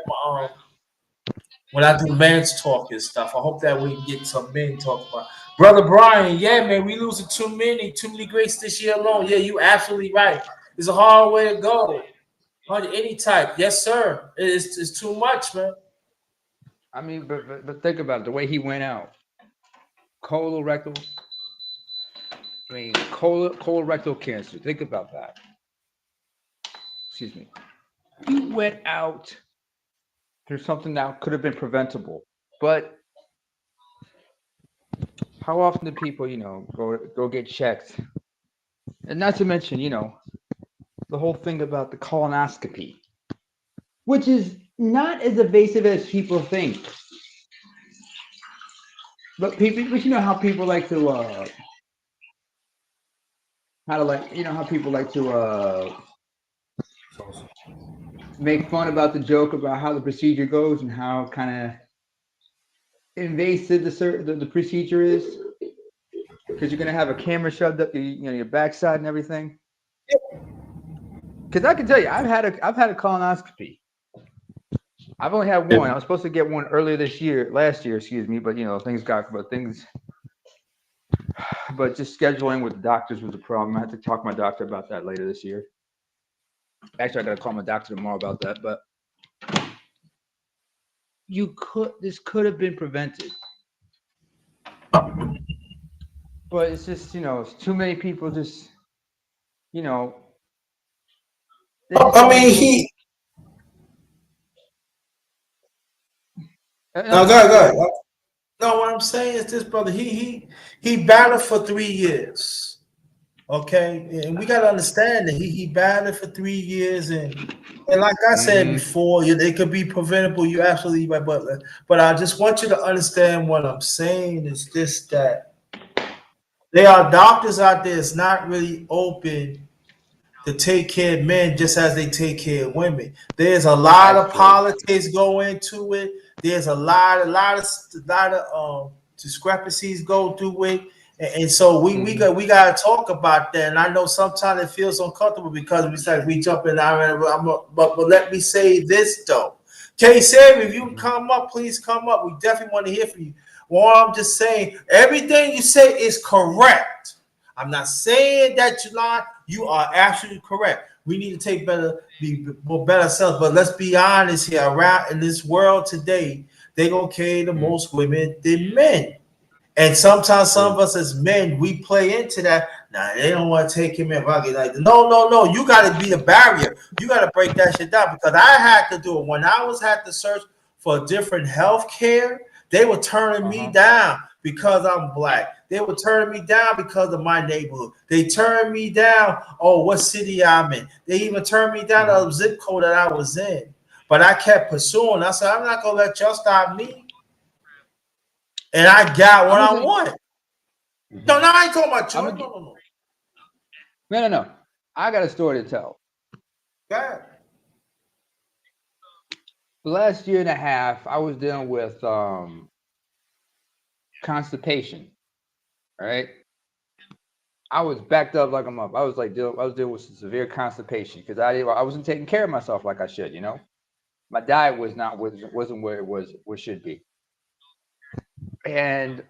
when I do men's talk and stuff. I hope that we can get some men talk about. Brother Brian, yeah, man, we losing too many greats this year alone. Yeah, you absolutely right. It's a hard way to go. On any type, yes, sir. It's too much, man. I mean, but think about it. The way he went out, colorectal. I mean, colorectal cancer. Think about that. Excuse me. He went out through something that could have been preventable. But how often do people, go get checked? And not to mention, the whole thing about the colonoscopy, which is not as evasive as people think. But you know how people like to how people like to make fun about the joke about how the procedure goes and how kind of invasive the procedure is because you're gonna have a camera shoved up your backside and everything. Because I can tell you, I've had a colonoscopy. I've only had one. I was supposed to get one last year, excuse me, but but just scheduling with the doctors was a problem. I have to talk to my doctor about that later this year. Actually, I got to call my doctor tomorrow about that. But this could have been prevented. But it's just, it's too many people just, they just I don't mean, look. no, I'm go sorry. ahead. No, what I'm saying is this, brother. He battled for 3 years. Okay, and we got to understand that he battled for 3 years, and like I said Mm-hmm. before, it could be preventable. You absolutely right, but I just want you to understand what I'm saying is this: that there are doctors out there that's not really open to take care of men just as they take care of women. There's a lot That's of true. politics go into it. There's a lot of discrepancies go through it, and so Mm-hmm. we got to talk about that. And I know sometimes it feels uncomfortable because we jump in. But let me say this though, K. Saber, if you can Mm-hmm. come up, please come up. We definitely want to hear from you. Well, I'm just saying everything you say is correct. I'm not saying that you lie. You are absolutely correct. We need to be more better selves. But let's be honest here. Around in this world today, they gonna carry the Mm-hmm. most women than men. And sometimes some True. of us as men, we play into that. Nah, they don't want to take him in rugged. Like, no. You got to be a barrier. You got to break that shit down because I had to do it when I had to search for different health care. They were turning me Uh-huh. down because I'm black. They were turning me down because of my neighborhood. They turned me down. Oh, what city I'm in? They even turned me down Uh-huh. to the zip code that I was in. But I kept pursuing. I said, I'm not gonna let y'all stop me. And I got I'm what gonna I tell you. want. Mm-hmm. No, I ain't talking about you. I'm No, gonna get. no. No. I got a story to tell. God. The last year and a half, I was dealing with constipation. All right. I was backed up like I'm up. I was dealing with some severe constipation because I wasn't taking care of myself like I should. My diet wasn't where it should be. And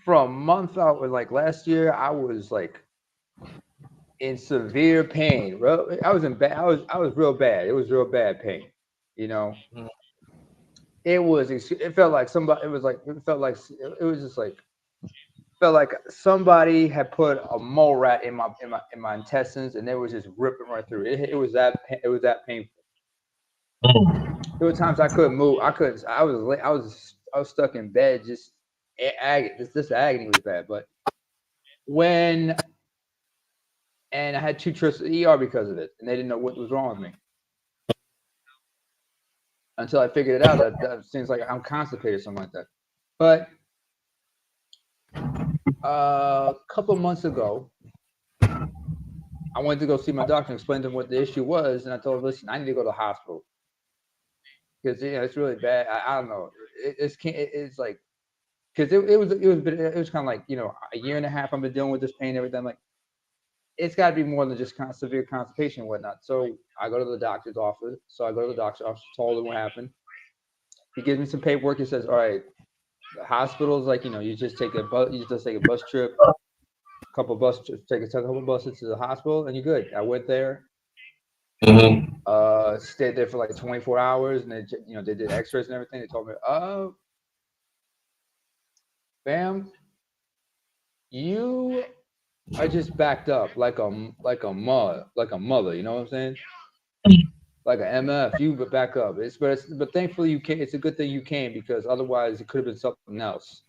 for a month out, like last year, I was like in severe pain. I was in bad. I was real bad. It was real bad pain. You know, it felt like somebody. It was just like felt like somebody had put a mole rat in my intestines, and they was just ripping right through it. It was that painful. There were times I couldn't move. I couldn't. I was stuck in bed. Just agony. This agony was bad. But and I had 2 trips to the ER because of it, and they didn't know what was wrong with me until I figured it out. That seems like I'm constipated, or something like that. But a couple months ago, I went to go see my doctor and explain to him what the issue was, and I told him, "Listen, I need to go to the hospital because it's really bad. I don't know. It's like because it was kind of like a year and a half I've been dealing with this pain and everything. I'm like, it's got to be more than just kind of severe constipation and whatnot. So I go to the doctor's office. Told him what happened. He gives me some paperwork. He says, "All right, the hospital's like, you just take a bus trip, take a couple of buses to the hospital, and you're good." I went there, stayed there for like 24 hours, and they did X-rays and everything. They told me, "Bam, you are just backed up like a mother, you know what I'm saying? Like an MF, you back up." But thankfully you came. It's a good thing you came because otherwise it could have been something else.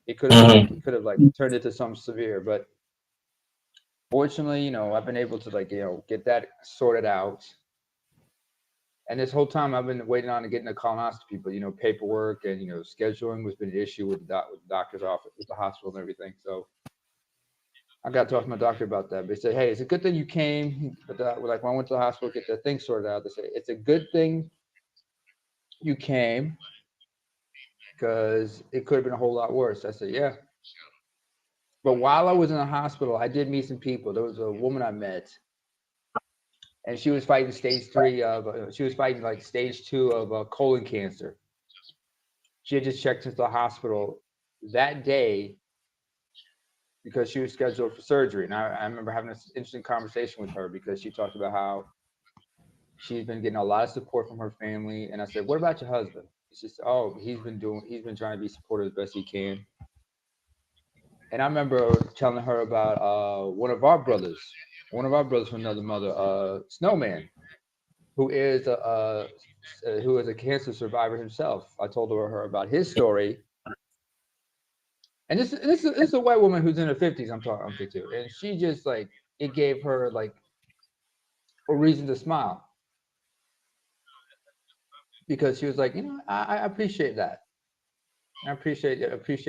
It could have like turned into something severe. But fortunately, I've been able to get that sorted out. And this whole time I've been waiting on to get in a colonoscopy, but paperwork and scheduling was been an issue with the doctor's office, with the hospital and everything. So I got to talk to my doctor about that. They said, "Hey, it's a good thing you came." But like when I went to the hospital, get that thing sorted out, they say it's a good thing you came because it could have been a whole lot worse. I said, "Yeah." But while I was in the hospital, I did meet some people. There was a woman I met, and she was fighting stage 3 of. She was fighting like stage 2 of colon cancer. She had just checked into the hospital that day because she was scheduled for surgery. And I remember having this interesting conversation with her because she talked about how she's been getting a lot of support from her family. And I said, "What about your husband?" She said, "Oh, he's been trying to be supportive as best he can." And I remember telling her about one of our brothers from another mother, Snowman, who is a cancer survivor himself. I told her about his story. And this is a white woman who's in her 50s. I'm talking to, and she just like it gave her like a reason to smile because she was like, I appreciate that. I appreciate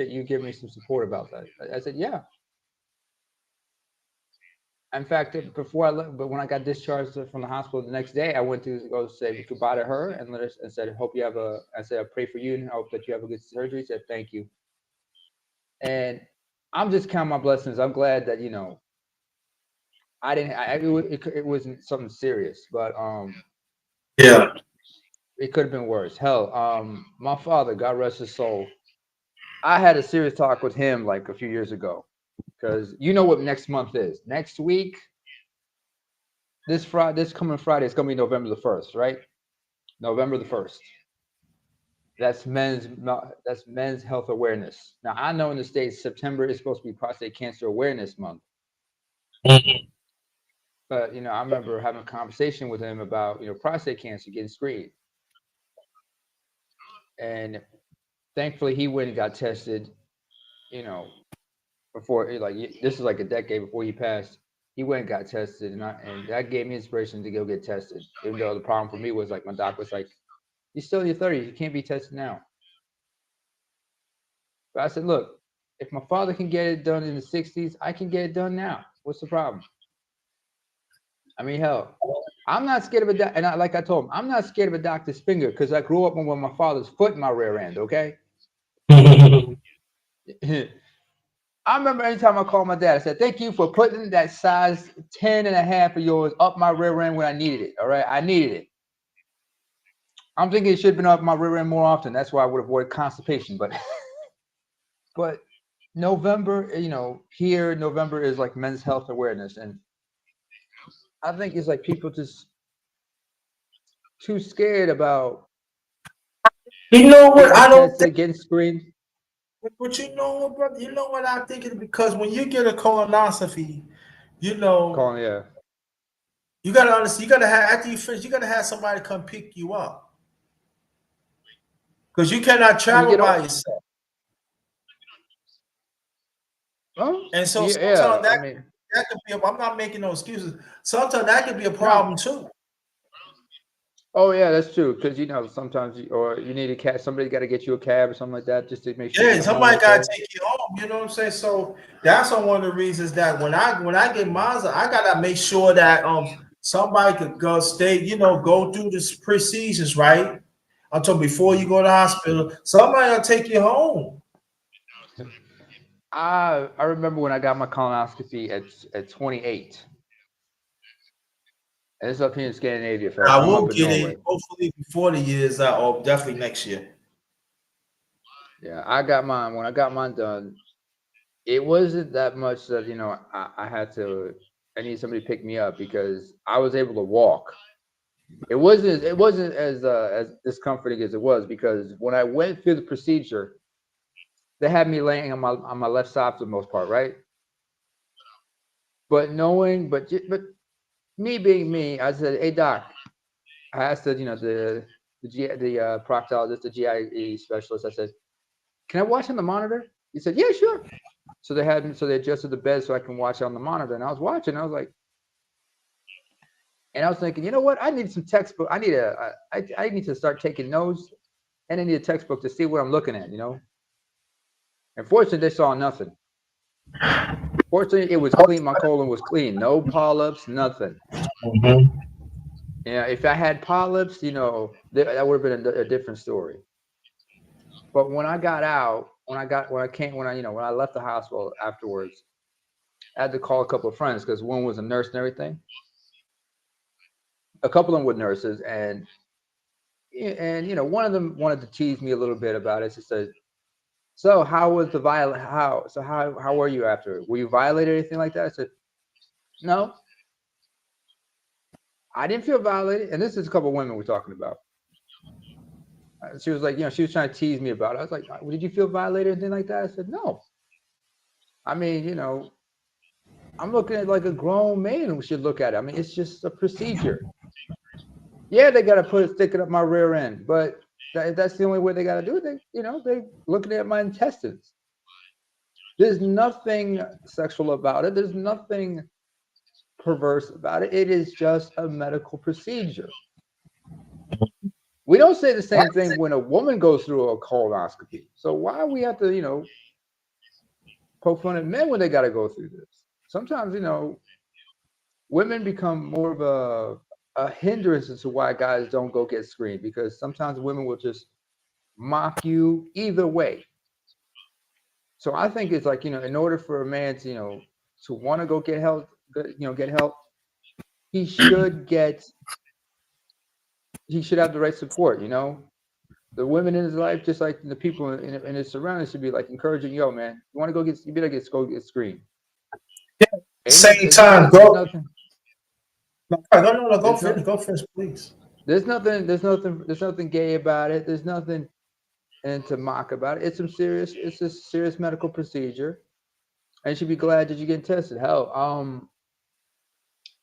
you giving me some support about that. I said, "Yeah." In fact, before I left, but when I got discharged from the hospital the next day, I went to go say goodbye to her and said, "Hope you have I said, "I pray for you and hope that you have a good surgery." She said, "Thank you." And I'm just counting my blessings. I'm glad that I didn't. It wasn't something serious, but Yeah. it could have been worse. Hell, my father, God rest his soul, I had a serious talk with him like a few years ago because you know what next month is. Next week, this coming Friday, it's gonna be November the 1st, right? November the 1st. That's men's health awareness. Now I know in the States September is supposed to be prostate cancer awareness month. But I remember having a conversation with him about prostate cancer, getting screened, and thankfully he went and got tested. Before this is like a decade before he passed. He went and got tested, and that gave me inspiration to go get tested. Even though the problem for me was like my doc was like, "You're still in your 30s. You can't be tested now." But I said, "Look, if my father can get it done in the 60s, I can get it done now. What's the problem?" I mean, hell, I'm not scared of a doctor. And like I told him, I'm not scared of a doctor's finger because I grew up with my father's foot in my rear end, okay? I remember anytime I called my dad, I said, "Thank you for putting that size 10 and a half of yours up my rear end when I needed it, all right? I needed it." I'm thinking it should have been up my rear end more often. That's why I would avoid constipation. But but November, here November is like Men's Health Awareness, and I think it's like people just too scared about You know what? getting I don't think. tested, getting screened. But you know what, brother? You know what I think? Is because when you get a colonoscopy, Calling, yeah. you gotta understand. You gotta have after you finish. You gotta have somebody come pick you up because you cannot When you travel get by old, yourself. oh, And so yeah, yeah. sometimes I mean, that could be. I'm not making no excuses. Sometimes that could be a no. problem too. Oh, yeah, that's true. Because sometimes or you need a cab. Somebody got to get you a cab or something like that, just to make sure you Yeah, get home somebody gotta okay. take you home. You know what I'm saying? So that's one of the reasons that when I get mine, I gotta make sure that somebody could go stay. Go through this procedures right. Until before you Mhm. go to the hospital, somebody will take you home. I remember when I got my colonoscopy at 28, and it's up here in Scandinavia, folks. I I'm will up in get Norway. it hopefully before the years out, or definitely next year. Yeah, I got mine. When I got mine done, it wasn't that much that I had to. I need somebody to pick me up because I was able to walk. It wasn't as discomforting as it was because when I went through the procedure, they had me laying on my left side for the most part, right? But me being me, I said, "Hey doc," I asked the proctologist, the GIE specialist. I said, "Can I watch on the monitor?" He said, "Yeah, sure." So they adjusted the bed so I can watch on the monitor, and I was watching. I was thinking, you know what? I need some textbook. I need to start taking notes, and I need a textbook to see what I'm looking at. Unfortunately, they saw nothing. Fortunately, it was clean. My colon was clean. No polyps, nothing. Mhm. Yeah, if I had polyps, that would have been a different story. But when I got out, when I left the hospital afterwards, I had to call a couple of friends because one was a nurse and everything. A couple of them were nurses, and one of them wanted to tease me a little bit about it. She said, "So how was the viol? How were you after? Were you violated or anything like that?" I said, "No, I didn't feel violated." And this is a couple of women we're talking about. She was like, she was trying to tease me about it. I was like, "Did you feel violated or anything like that?" I said, "No. I mean, I'm looking at like a grown man who should look at it. I mean, it's just a procedure. Yeah, they got to stick it up my rear end, but that's the only way they got to do it. They looking at my intestines. There's nothing sexual about it. There's nothing perverse about it. It is just a medical procedure. We don't say the same thing when a woman goes through a colonoscopy. So why we have to, poke fun at men when they got to go through this? Sometimes, women become more of a hindrance to why guys don't go get screened because sometimes women will just mock you either way. So I think it's like, in order for a man to, to want to go get help, get help, he should get he should have the right support. The women in his life, just like the people in his surroundings, should be like encouraging, "Yo, man, you want to go get, you better go get screened." Same There's time, nothing, there's go. nothing, No, go there's finish. no, Go finish, please. there's nothing gay about it. There's nothing and to mock about it. It's a serious medical procedure, and you should be glad that you're getting tested. Hell,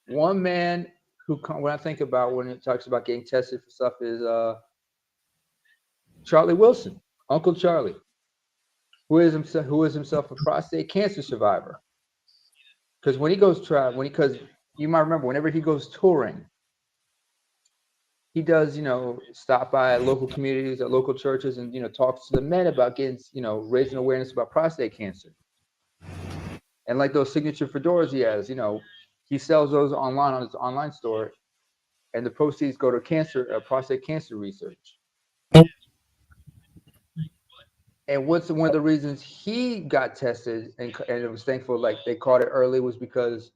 one man when I think about when it talks about getting tested for stuff is Charlie Wilson, Uncle Charlie, who is himself a prostate cancer survivor. Because when he goes because you might remember whenever he goes touring, he does stop by local communities at local churches and talks to the men about getting raising awareness about prostate cancer and like those signature fedoras he has. He sells those online on his online store, and the proceeds go to prostate cancer research. And what's one of the reasons he got tested and it was thankful, like they caught it early, was because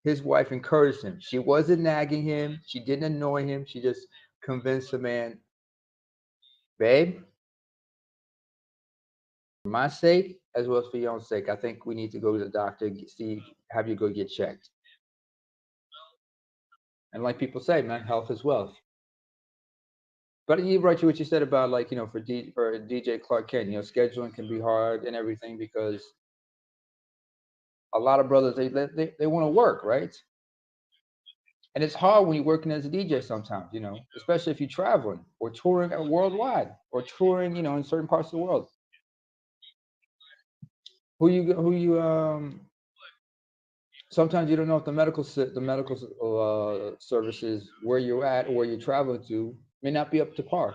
his wife encouraged him. She wasn't nagging him. She didn't annoy him. She just convinced the man, babe, for my sake as well as for your own sake, I think we need to go to the doctor, have you go get checked. And like people say, man, health is wealth. But you're right, what you said about, like, for DJ Clark Kent, scheduling can be hard and everything, because a lot of brothers, they want to work, right? And it's hard when you're working as a DJ sometimes, especially if you're traveling or touring worldwide, or touring, in certain parts of the world. Sometimes you don't know if the medical services where you're at or where you're traveling to may not be up to par.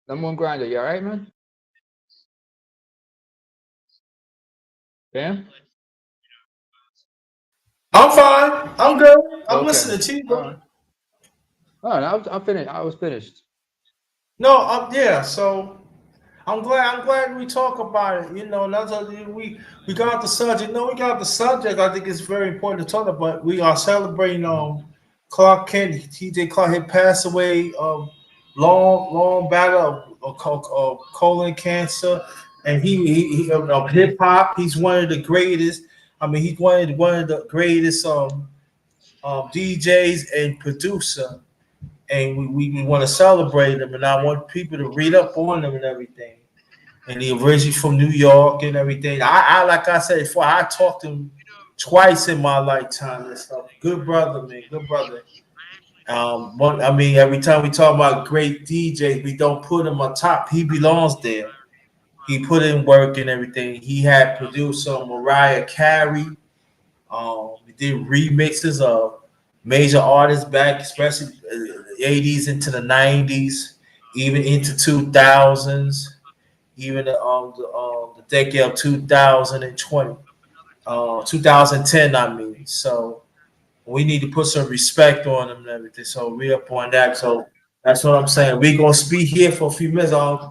Number one grinder, you all right, man? Bam? I'm fine. I'm good. I'm Okay. listening to you, bro. All right. Oh, no, I'm finished. I was finished. No, yeah. So I'm glad we talk about it. We got the subject. No, we got the subject. I think it's very important to talk about. We are celebrating Clark Kent. TJ Clark had passed away. Long battle of colon cancer, and he of hip hop. He's one of the greatest. I mean, he's one of the greatest DJs and producer, and we want to celebrate him. And I want people to read up on him and everything. And he originally from New York and everything. I like I said before, I talked to him twice in my lifetime and stuff. Good brother, man. Good brother. Every time we talk about great DJs, we don't put him on top. He belongs there. He put in work and everything. He had produced Mariah Carey. We did remixes of major artists back, especially 80s into the 90s, even into 2000s, even the decade of 2020, 2010. I mean, so we need to put some respect on them and everything. So we up on that. So that's what I'm saying. We gonna speak here for a few minutes. Uh,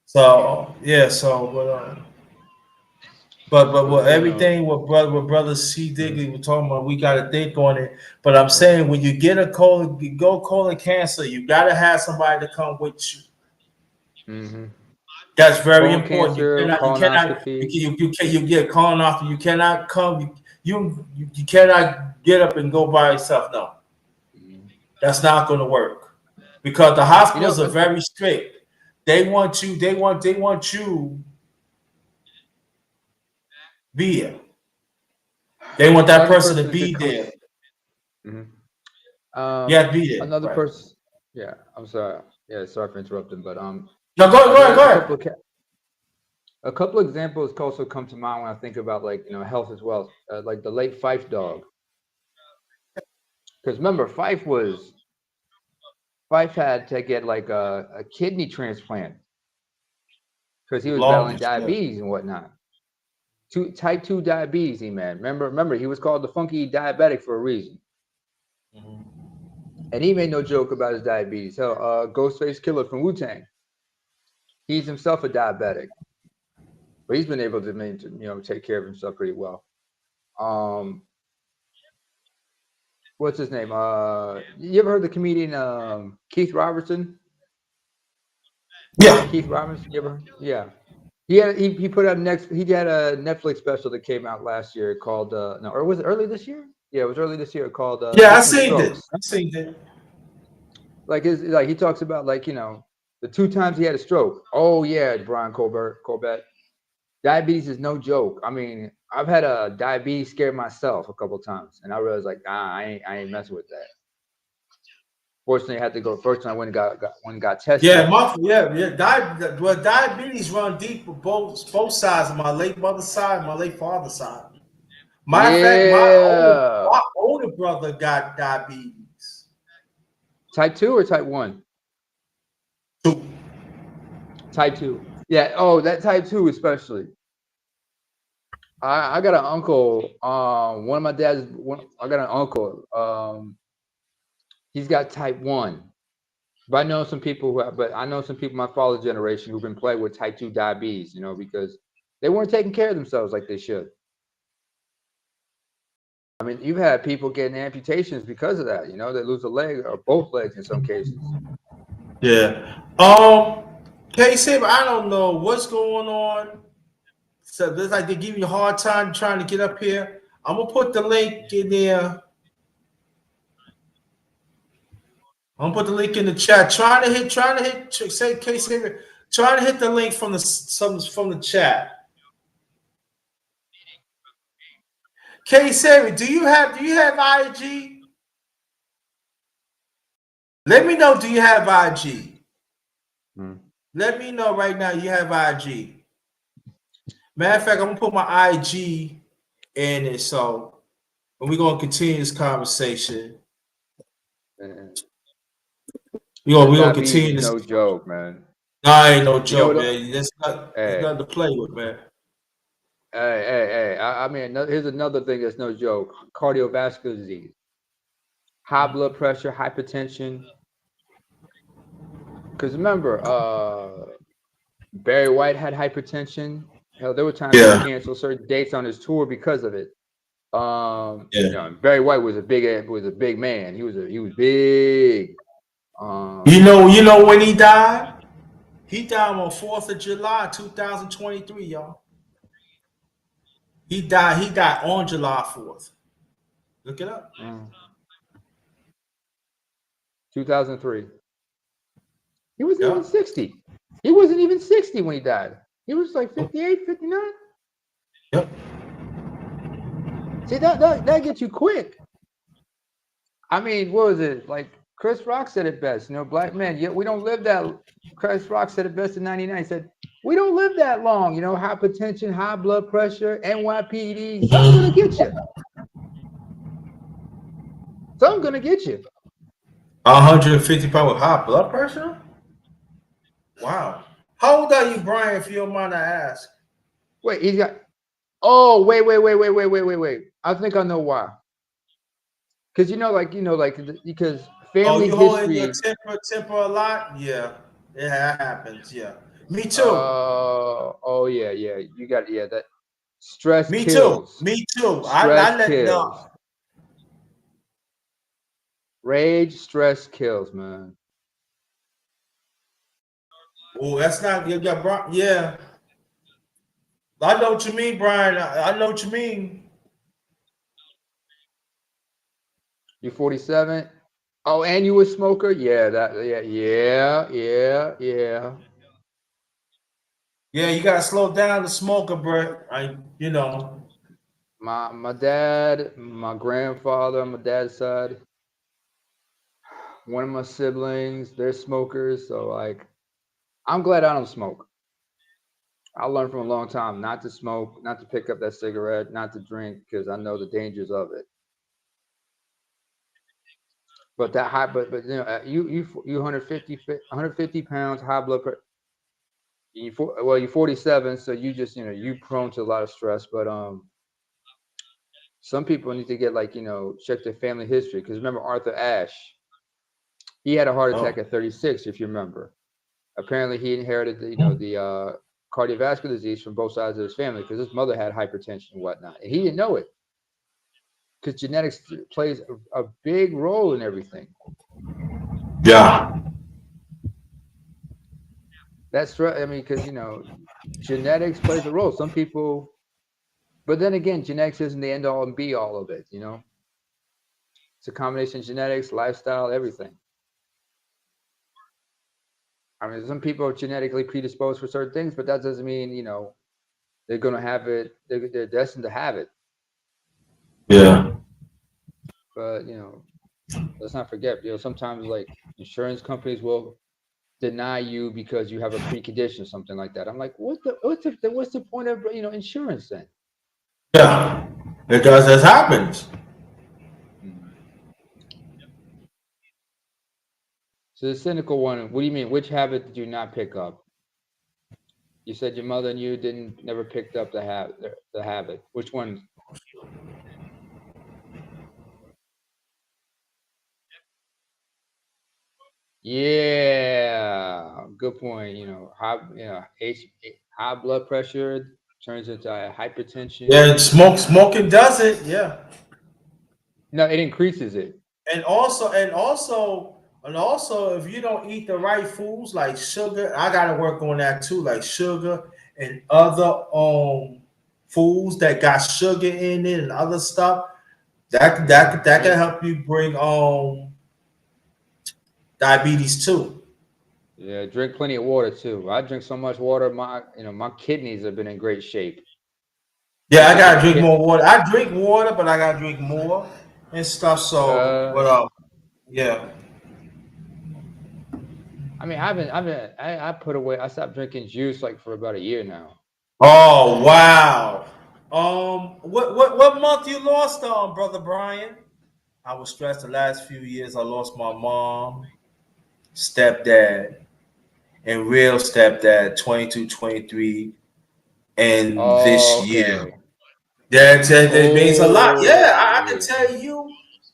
so yeah. But everything what brother C Diggy was talking about, we gotta think on it. But I'm saying when you get a colon cancer, you gotta have somebody to come with you. Mm-hmm. That's very Colon important. cancer, colonoscopy. You get colonoscopy. You cannot come. You cannot get up and go by yourself. No, that's not going to work because the hospitals are very strict. They want you. They want you be there. They want that person to be there. Yeah, be there. Another person. Yeah, I'm sorry. Yeah, sorry for interrupting, but no, go ahead. A couple examples also come to mind when I think about, like, health as well, like the late Fife dog. Because remember, Fife had to get like a kidney transplant because he was battling diabetes and whatnot. Type 2 diabetes, man. Remember, he was called the funky diabetic for a reason. Mm-hmm. And he made no joke about his diabetes. Hell, Ghostface Killer from Wu-Tang, he's himself a diabetic, but he's been able to take care of himself pretty well. What's his name? You ever heard the comedian Keith Robertson? Yeah. Keith Robertson. You ever? Yeah. He put out he had a Netflix special that came out last year called or was it early this year? Yeah, it was early this year called I seen it. I seen it. Like he talks about, like, the 2 times he had a stroke. Oh yeah, Brian Corbett. Diabetes is no joke. I mean, I've had a diabetes scare myself a couple of times, and I realized, like, I ain't messing with that. Fortunately, I had to go first time when got tested. Yeah. Diabetes run deep for both sides of my late mother's side, my late father's side. Matter of fact, my older brother got diabetes. Type 2 or type 1? 2. Type 2. Yeah. Oh, that type 2 especially. I got an uncle. One of my dad's. I got an uncle. He's got type 1. But I know some people my father's generation who've been plagued with type 2 diabetes, you know, because they weren't taking care of themselves like they should. I mean, you've had people getting amputations because of that, you know, they lose a leg or both legs in some cases. Yeah. K-Saber, I don't know what's going on. So it's like they give you a hard time trying to get up here. I'm gonna put the link in there. I'm gonna put the link in the chat. Say K-Saber, trying to hit the link from the chat. K-Saber, do you have IG? Let me know. Do you have IG? Let me know right now. You have IG. Matter of fact, I'm gonna put my IG in it. So we're gonna continue this conversation. We're gonna continue this. No joke, man. Nah, ain't no joke, man. That's nothing to play with, man. Hey. I mean, here's another thing that's no joke: cardiovascular disease, high blood pressure, hypertension. Because remember, Barry White had hypertension. Hell, there were times he canceled certain dates on his tour because of it. You know, Barry White was a big man. He was big. You know when he died? He died on 4th of July, 2023, y'all. He died on July 4th. Look it up. 2003. He wasn't even 60. He wasn't even 60 when he died. He was like 58, 59. Yep. See, that gets you quick. I mean, what was it? Like Chris Rock said it best, you know, black men, we don't live that. Chris Rock said it best in 99. He said, we don't live that long, you know, hypertension, high blood pressure, NYPD, something's gonna get you. Something's gonna get you. 150 pounds with high blood pressure? Wow. How old are you, Brian, if you don't mind I ask? Wait, he's got wait. I think I know why. Because because family you history. Holding your temper a lot? Yeah. It happens, yeah. Me too. Oh yeah. You got that stress Me kills. too. Me too. Stress I let kills. no. Rage, stress kills, man. Oh, that's not yeah. I know what you mean, Brian. I know what you mean. You 47? Oh, and you a smoker? Yeah, yeah. Yeah, you gotta slow down the smoker, bro. My dad, my grandfather on my dad's side, one of my siblings, they're smokers. So like, I'm glad I don't smoke. I learned from a long time not to smoke, not to pick up that cigarette, not to drink, because I know the dangers of it. But that high, but you know, you 150 pounds, high blood pressure. You're 47, so you just you prone to a lot of stress. But some people need to get check their family history, because remember Arthur Ashe, he had a heart attack at 36, if you remember. Apparently, he inherited the cardiovascular disease from both sides of his family, because his mother had hypertension and whatnot, and he didn't know it, because genetics plays a big role in everything. Yeah. That's right. I mean, because genetics plays a role. Some people, but then again, genetics isn't the end all and be all of it. It's a combination of genetics, lifestyle, everything. I mean, some people are genetically predisposed for certain things, but that doesn't mean they're going to have it. They're destined to have it. Yeah. But let's not forget. Sometimes like insurance companies will deny you because you have a precondition or something like that. I'm like, what's the point of insurance then? Yeah, because that happens. So the cynical one, what do you mean? Which habit did you not pick up? You said your mother and you never picked up the habit. Which one? Yeah, good point. High blood pressure turns into hypertension. Yeah, smoking does it. Yeah. No, it increases it. And also, if you don't eat the right foods like sugar, I gotta work on that too, like sugar and other foods that got sugar in it and other stuff. That can help you bring diabetes too. Yeah, drink plenty of water too. I drink so much water, my kidneys have been in great shape. Yeah, Just I look at gotta my drink more kidneys. water. I drink water, but I gotta drink more and stuff. So, Uh, but yeah. I mean, I put away. I stopped drinking juice like for about a year now. Oh wow. What month you lost, brother Brian? I was stressed the last few years. I lost my mom, stepdad, and real stepdad, 22, 23, and this Oh, year. okay. That means a lot. Yeah, Oh, I can yeah. tell you.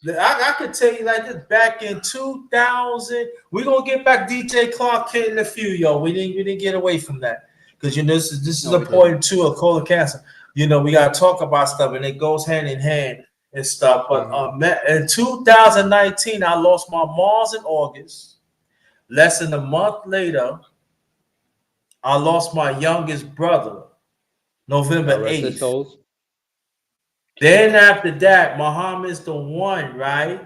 I could tell you like this. Back in 2000, we're gonna get back DJ Clark Kent in a few, yo. We didn't get away from that because this is No, we didn't. important too of colon cancer. We gotta talk about stuff, and it goes hand in hand and stuff. But Hmm. in 2019, I lost my mom's in August. Less than a month later, I lost my youngest brother, God November rest his 8th. souls. Then after that, Muhammad's the one, right?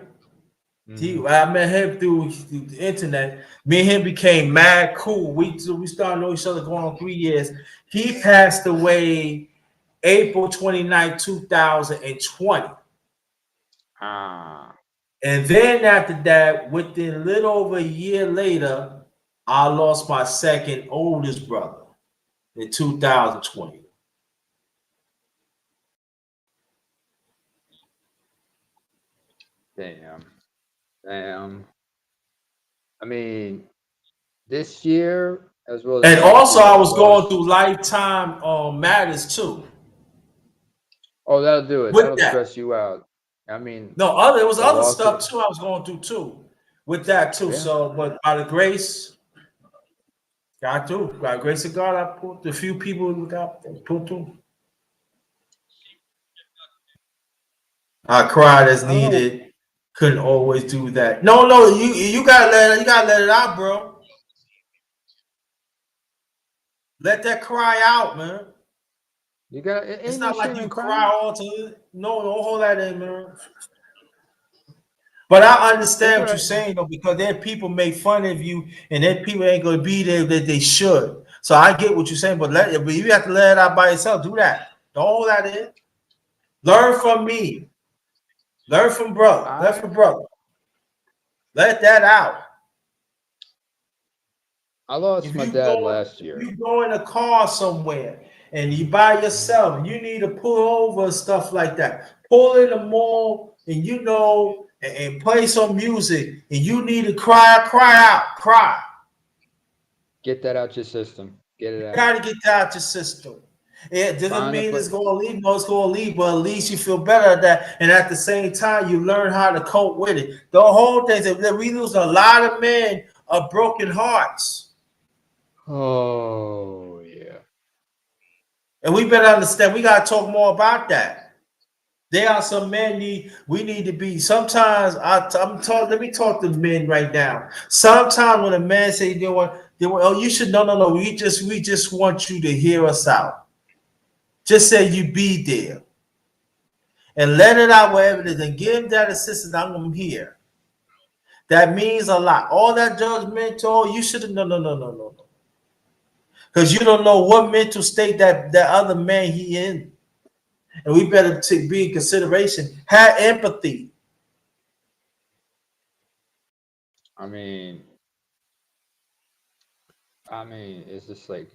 Hmm. I met him through the internet. Me and him became mad cool. We started knowing each other going on 3 years. He passed away April 29th, 2020. Ah, And then after that, within a little over a year later, I lost my second oldest brother in 2020. damn, damn. I mean, this year as well as And last also, year, I I was going lost. through lifetime matters too. Oh, that'll do it. With That'll that, stress you out. I mean, no, other it was the other loss of. stuff too. I was going through too, with that too. Yeah. So, but by the grace, God through. By the grace of God, I put the few people who got put through. I cried as I don't know. needed. Couldn't always do that. No, you gotta let it out, bro. Let that cry out, man. You got. It's Ain't no not like shame you in cry crying. all to no, don't hold that in, man. But I It's understand all what you're right. saying though, because then people make fun of you, and then people ain't gonna be there that they should. So I get what you're saying, but you have to let it out by yourself. Do that. Don't hold that in. Learn from me. Learn from brother. Learn I from brother. Let that out. I lost If my you dad go, last if year. you go in a car somewhere and you by Mhm. yourself, you need to pull over and stuff like that. Pull in the mall and and play some music and you need to cry out, cry. Get that out your system. Get it Got out. to get that out your system. It doesn't Find a mean it's place. going to leave. No, it's going to leave, but at least you feel better at that. And at the same time, you learn how to cope with it. The whole thing is that we lose a lot of men of broken hearts. Oh yeah. And we better understand, we got to talk more about that. There are some men we need to be. Sometimes let me talk to men right now. Sometimes when a man say they want, oh, you should no. We just want you to hear us out. Just say you be there and let it out wherever it is and give that assistance. I'm here. That means a lot. All that judgmental, you should have no. Because you don't know what mental state that other man he in. And we better be in consideration. Have empathy. I mean, it's just like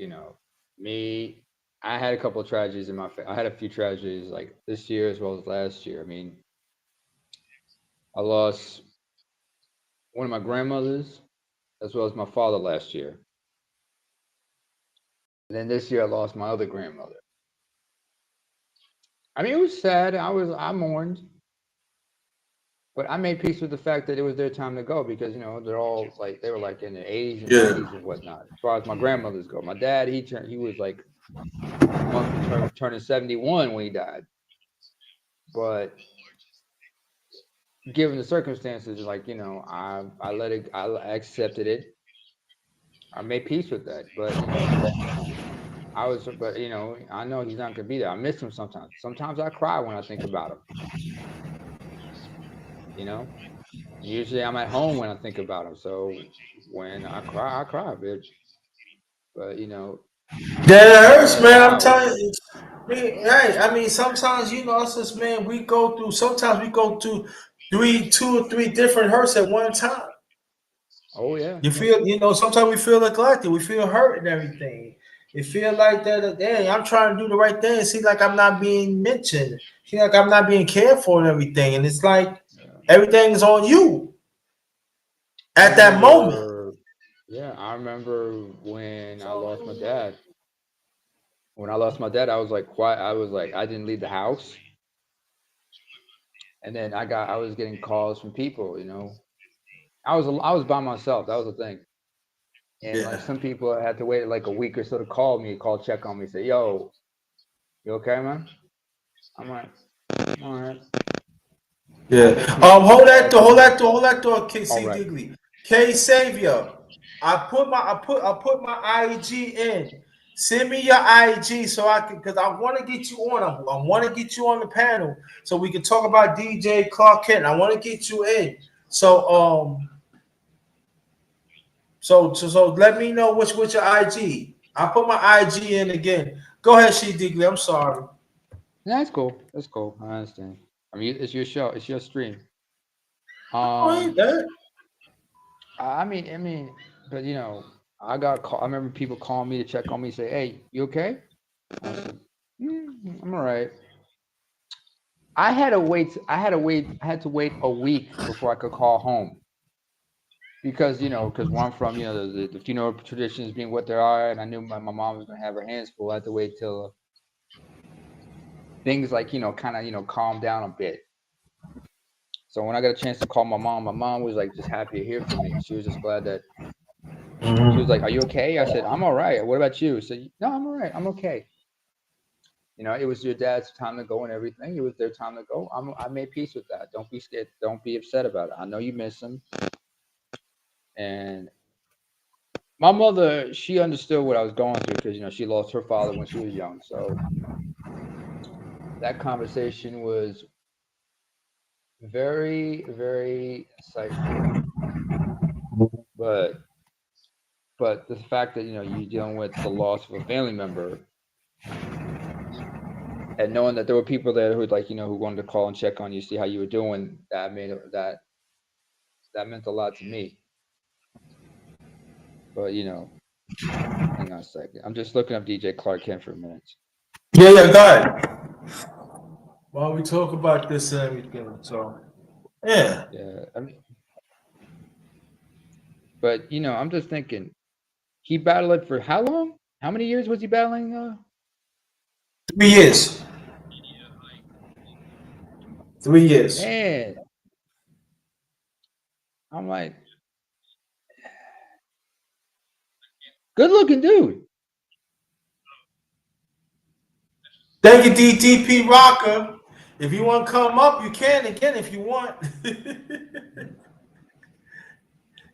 me. I had a couple of tragedies in my. I had a few tragedies like this year as well as last year. I mean, I lost one of my grandmothers as well as my father last year. And then this year I lost my other grandmother. I mean, it was sad. I mourned. But I made peace with the fact that it was their time to go because they're all like they were like in their 80s and Yeah. 90s and whatnot. As far as my grandmothers go, my dad he was like a month from turning 71 when he died. But given the circumstances, like I let it, I accepted it. I made peace with that. But I know he's not gonna be there. I miss him sometimes. Sometimes I cry when I think about him. Usually I'm at home when I think about him. So when I cry, But That hurts, man. I'm telling you. Hey, I mean, sometimes us as men, we go through. Sometimes we go through two or three different hurts at one time. Oh yeah. You feel, sometimes we feel neglected, we feel hurt and everything. You feel like that, dang, I'm trying to do the right thing. It seems like I'm not being mentioned. It seems like I'm not being cared for and everything. And it's like everything is on you at that moment. Yeah, I remember when I lost my dad. When I lost my dad, I was like quiet. I was like, I didn't leave the house. And then I was getting calls from people, I was by myself. That was the thing. And like some people had to wait like a week or so to check on me, say, yo, you okay, man? I'm like, all right. Yeah. Hold that thought, KC Digley. K Savior. I put my IG in. Send me your IG so I can, because I want to get you on. I want to get you on the panel so we can talk about DJ Clark Kent. I want to get you in. So so let me know which your IG. I put my IG in again. Go ahead, She Digley. I'm sorry. That's cool. That's cool. I understand. I mean, it's your show. It's your stream. Ain't that? I mean, but I remember people calling me to check on me, say, "Hey, you okay?" I said, "I'm all right." I had to wait a week before I could call home because where I'm from, the funeral traditions being what they are, and I knew my mom was gonna have her hands full. I had to wait till things like kind of calm down a bit. So when I got a chance to call my mom was like just happy to hear from me. She was just glad that she was like, "Are you okay?" I said, "I'm all right. What about you?" She said, "No, I'm all right. I'm okay." It was your dad's time to go and everything. It was their time to go. I made peace with that. Don't be scared. Don't be upset about it. I know you miss him. And my mother, she understood what I was going through because she lost her father when she was young. So that conversation was very, very insightful. But the fact that you're dealing with the loss of a family member, and knowing that there were people there who who wanted to call and check on you, see how you were doing, that meant a lot to me. But hang on a second. I'm just looking up DJ Clark Kent for a minute. Yeah, go ahead. While we talk about this and everything, so yeah. I mean, but I'm just thinking, he battled it for how long? How many years was he battling? 3 years. 3 years. Man, I'm like, good looking dude. Thank you, DTP Rocker. If you want to come up, you can again if you want.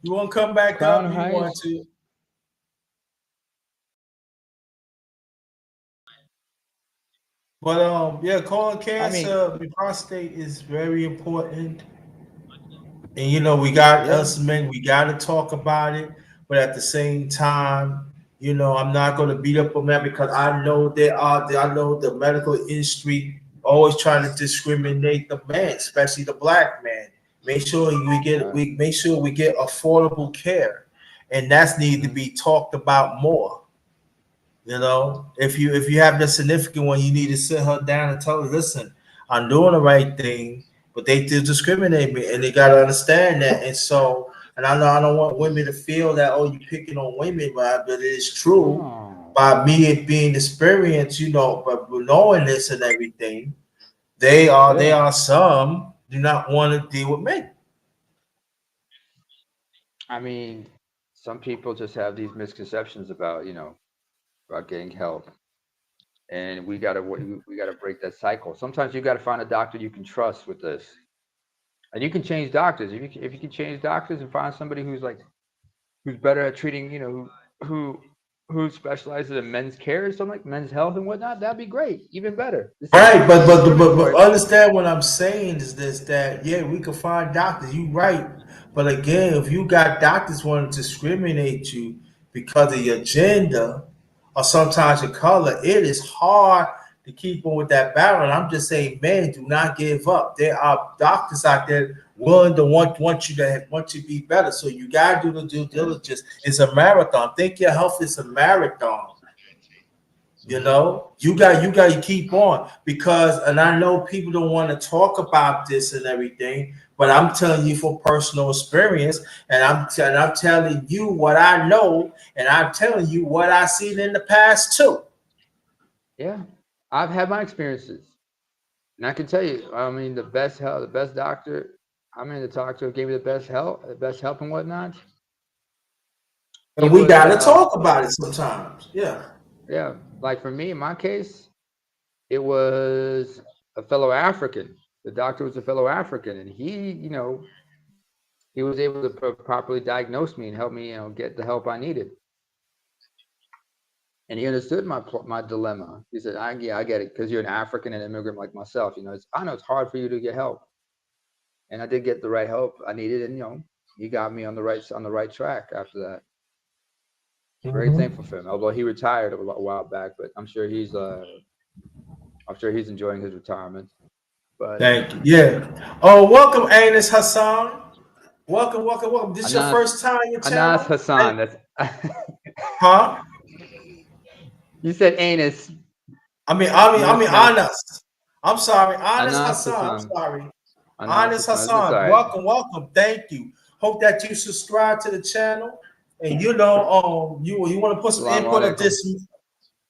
You want to come back Crown up? You Heights. want to? But yeah, colon cancer, prostate is very important, and we got us men. We got to talk about it, but at the same time, I'm not going to beat up on that because I know I know the medical industry always trying to discriminate the man, especially the black man. Make sure we make sure we get affordable care, and that's need to be talked about more. If you have the significant one, you need to sit her down and tell her, listen, I'm doing the right thing, but they did discriminate me, and they gotta understand that. And so, and I know I don't want women to feel that you picking on women, but it is true. By me being experienced, but knowing this and everything, they are some do not want to deal with men. I mean, some people just have these misconceptions about, about getting help, and we gotta break that cycle. Sometimes you gotta find a doctor you can trust with this, and you can change doctors if you can change doctors and find somebody who's better at treating, who who specializes in men's care or something like men's health and whatnot. That'd be great, even better. This Right, ain't but discriminatory. understand what I'm saying is this, that yeah, we can find doctors. You right, but again, if you got doctors wanting to discriminate you because of your gender or sometimes your color, it is hard to keep on with that battle. And I'm just saying, man, do not give up. There are doctors out there willing to want you to be better. So you gotta do the due diligence. It's a marathon. Think your health is a marathon. You got to keep on because, and I know people don't want to talk about this and everything, but I'm telling you for personal experience, and I'm telling you what I know, and I'm telling you what I've seen in the past too. Yeah, I've had my experiences, and I can tell you, I mean, the best doctor, the doctor who gave me the best help and whatnot. He And we was, got to talk about it sometimes. Yeah. yeah, like for me, in my case, it was a fellow African. The doctor was a fellow African, and he was able to properly diagnose me and help me, get the help I needed. And he understood my dilemma. He said, I get it, because you're an African and immigrant like myself. I know it's hard for you to get help, and I did get the right help I needed, and he got me on the right track after that. Very thankful for him. Although he retired a while back, but I'm sure he's enjoying his retirement. But Thank you. Yeah. Oh, welcome, Anis Hassan. Welcome. This is your Anas first time on your Anas channel? Hassan. That's Huh? you said anus. I mean, Misspelled. honest. I'm sorry, honest Anas Hassan. I'm Hassan. sorry, Anas honest Hassan. That's Hassan. all right. Welcome. Thank you. Hope that you subscribe to the channel, and you want to put some Assalamu input of alaikum. this.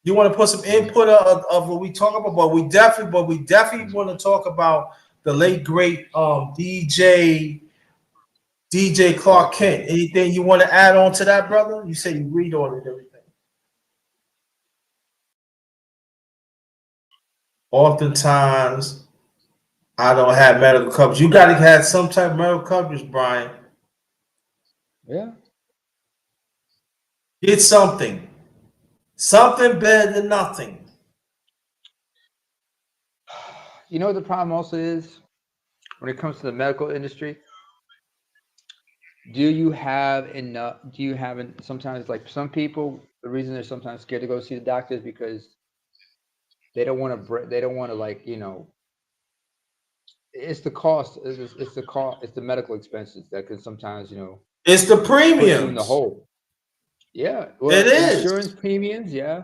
You want to put some input of what we talk about, but we definitely want to talk about the late great DJ Clark Kent. Anything you want to add on to that, brother? You say you read on it, everything. Oftentimes, I don't have medical coverage. You got to have some type of medical coverage, Brian. Yeah. Get something. Something better than nothing. You know what the problem also is when it comes to the medical industry? Do you have enough? Sometimes, like some people, the reason they're sometimes scared to go see the doctor is because they don't want to. They don't want to, it's the cost. It's the cost. It's the medical expenses that can sometimes, It's the put you in the premiums. hole. Yeah. Well, It insurance is. premiums. Yeah.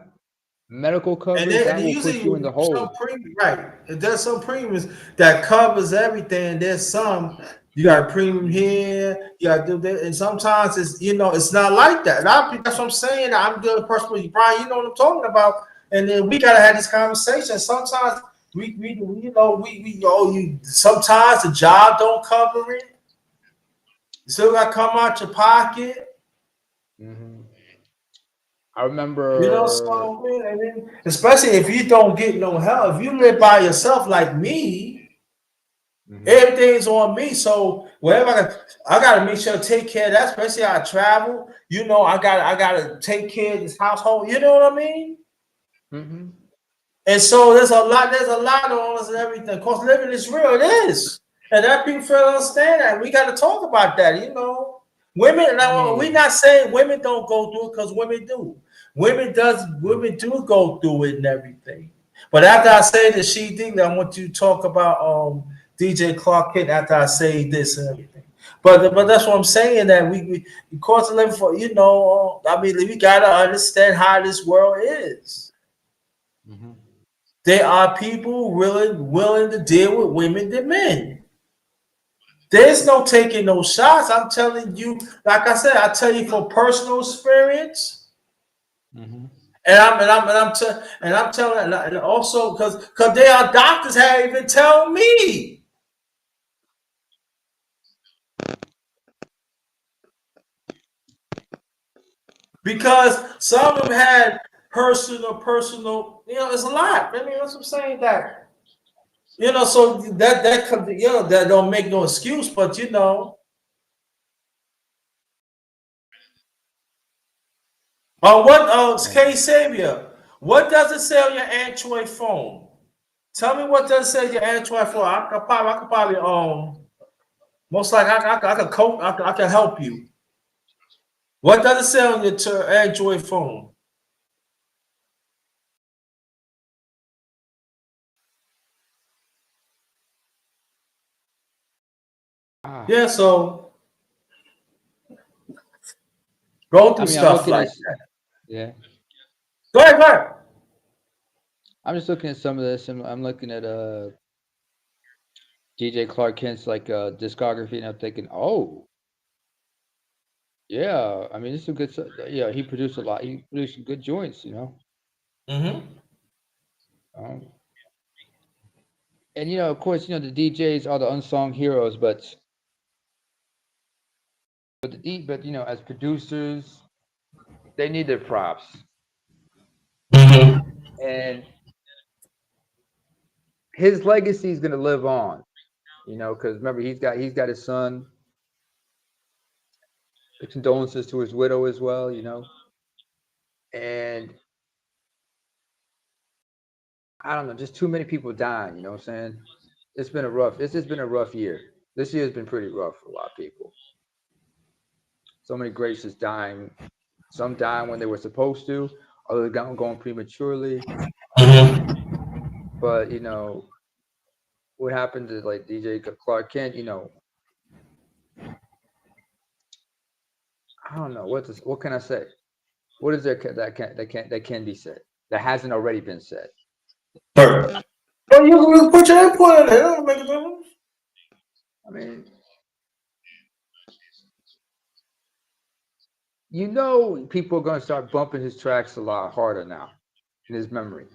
Medical And coverage then that will put usually you in the some hole. premium, right? There's some premiums that covers everything. There's some you got a premium here, you got to do that, and sometimes it's not like that. That's what I'm saying. I'm good personally, Brian. You know what I'm talking about. And then we gotta have this conversation. Sometimes we owe you. Sometimes the job don't cover it. You still got to come out your pocket. Mm-hmm. I remember. So and then, especially if you don't get no help, if you live by yourself like me, everything's on me. So whatever I gotta make sure to take care of that, especially I travel. I gotta take care of this household. You know what I mean? Mm-hmm. And so there's a lot on us and everything. Of course, living is real, it is. And that people feel understand that. We gotta talk about that, Women, I now we're mean, not saying women don't go through it because women do. Women do go through it and everything. But after I say the she thing, I want you to talk about DJ Clark Kent after I say this and everything. But that's what I'm saying, that we cost of living for I mean, we gotta understand how this world is. There are people willing to deal with women than men. There's no taking no shots. I'm telling you, like I said, I tell you from personal experience. And I'm telling, and also because there are doctors that even tell me because some of them had personal. You know, it's a lot. I mean, that's what I'm saying. That you know, so that comes. You know, that don't make no excuse, but you know. What? K Savior. What does it say on your Android phone? Tell me what does it say on your Android phone. I could probably most like I could cope. I can help you. What does it say on your Android phone? Ah, Yeah, so go I through mean, I'm stuff looking like at, that. yeah, Go ahead, go ahead. I'm just looking at some of this, and I'm looking at DJ Clark Kent's like discography, and I'm thinking, oh, yeah, I mean, this is a good, yeah, he produced a lot, he produced some good joints, you know. Mm-hmm. Um, and you know, of course, you know, the DJs are the unsung heroes, but you know, as producers, they need their props, Mm-hmm. and his legacy is gonna live on, you know, because remember, he's got his son. Condolences to his widow as well, you know. And I don't know, just too many people dying, you know what I'm saying? It's just been a rough year. This year has been pretty rough for a lot of people. So many greats just dying. Some dying when they were supposed to, others going prematurely. Mm-hmm. But you know, what happened to like DJ Clark Kent, you know, I don't know what can I say? What is there that can be said that hasn't already been said? Perfect. Well, you put your input in there. Don't make a difference. I mean, you know, people are going to start bumping his tracks a lot harder now in his memory,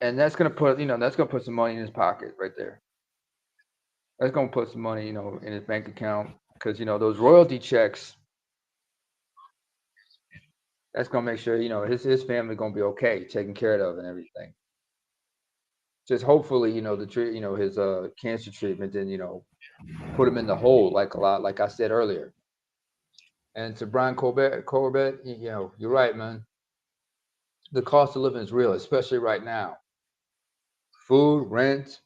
and that's going to put, you know, that's going to put some money in his pocket right there. That's going to put some money, you know, in his bank account because you know those royalty checks. That's going to make sure, you know, his family going to be okay, taken care of, and everything. Just hopefully, you know, you know, his cancer treatment didn't, you know, put him in the hole like a lot, like I said earlier. And to Brian Corbett, you know, you're right, man. The cost of living is real, especially right now. Food, rent,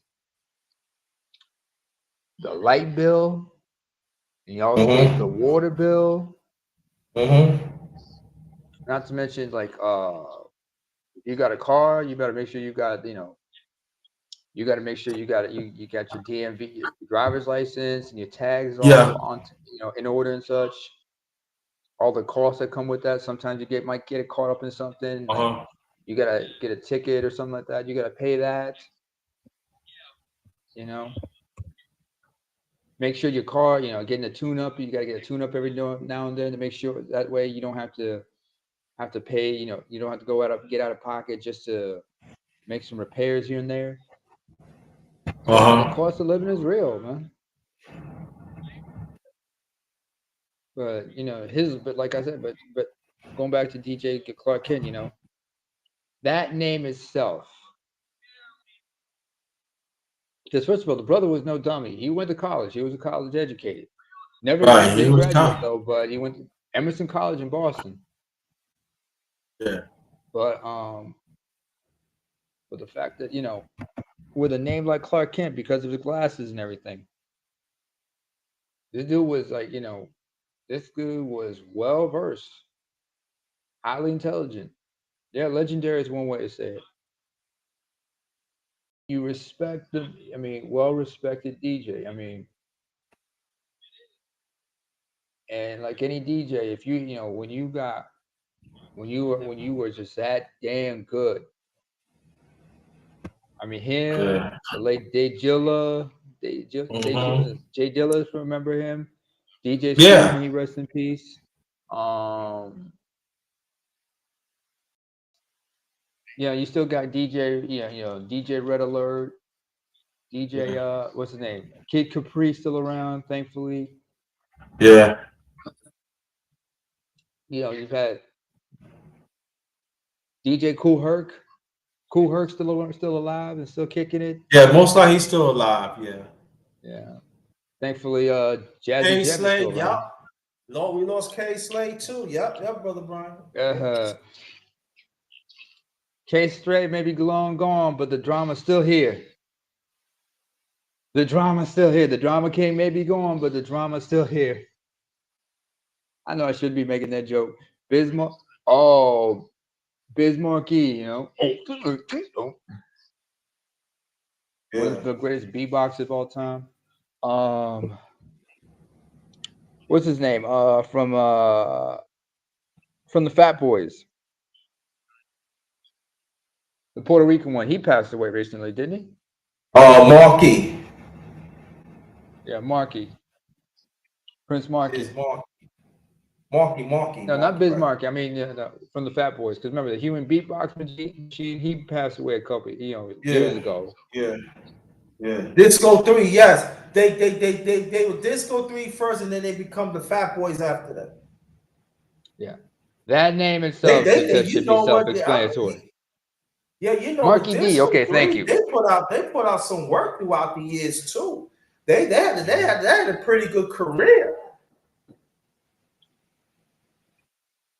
the light bill, in y'all states, the Mm-hmm. water bill. Mm-hmm. Not to mention, like, you got a car, you better make sure you got, you know, you got to make sure you got your DMV, your driver's license, and your tags all Yeah. on, you know, in order and such. All the costs that come with that. Sometimes you might get caught up in something, like Uh-huh. you gotta get a ticket or something like that. You gotta pay that. You know, make sure your car, you know, getting a tune up. You gotta get a tune up every now and then to make sure that way you don't have to pay. You know, you don't have to get out of pocket just to make some repairs here and there. So yeah, the Uh-huh. cost of living is real, man. But you know, but like I said, but going back to DJ Clark Kent, you know, that name itself. Because first of all, the brother was no dummy. He went to college. He was a college educated. Never Right. He didn't was graduate tough. though, but he went to Emerson College in Boston. Yeah. But but the fact that, you know, with a name like Clark Kent because of his glasses and everything, this dude was like, you know, this dude was well versed, highly intelligent. Yeah, legendary is one way to say it. You respect the, I mean, well respected DJ. I mean, and like any DJ, if you know, when you were just that damn good. I mean, him, Yeah. the late Mm-hmm. Jay Dilla, if you remember him. DJ Screw, Yeah. may he rest in peace. Um, yeah, you still got DJ, yeah, you know, DJ Red Alert, DJ, Yeah. what's his name? Kid Capri still around, thankfully. Yeah. You know, you've had DJ Cool Herc. Cool Herc still alive and still kicking it. Yeah, most likely he's still alive. Yeah. Yeah. Thankfully, Jazzy K Jeff is still Slade, around. yup. Lord, we lost K Slade too. Yep, brother Brian. K Slade may be long gone, but the drama's still here. The drama's still here. The drama king may be gone, but the drama's still here. I know I should be making that joke. Bismarck, Bismarcky, you know. One of the greatest beatboxers of all time. What's his name? From the Fat Boys. The Puerto Rican one. He passed away recently, didn't he? Marky. Yeah, Marky. Prince Marky. It's Marky. No, not Bismarck. Right. I mean, no, from the Fat Boys. Because remember, the human beatbox machine, he passed away a couple, years ago. Yeah. Disco 3, yes. They were Disco 3 first, and then they become the Fat Boys after that. Yeah. That name itself should be self-explanatory. Yeah, you know, Marky D. Okay, thank you. They put out some work throughout the years too. They had a pretty good career.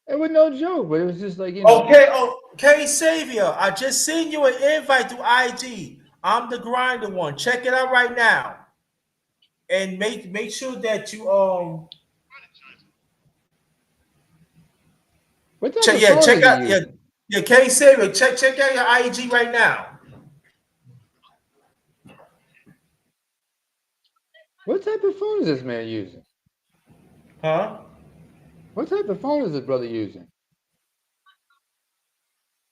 It was no joke, but it was just like, Okay, Savior, I just seen you an invite to IG. I'm the grinder one. Check it out right now, and make sure that you check out K Savior. Check out your IG right now. What type of phone is this man using? Huh? What type of phone is this brother using?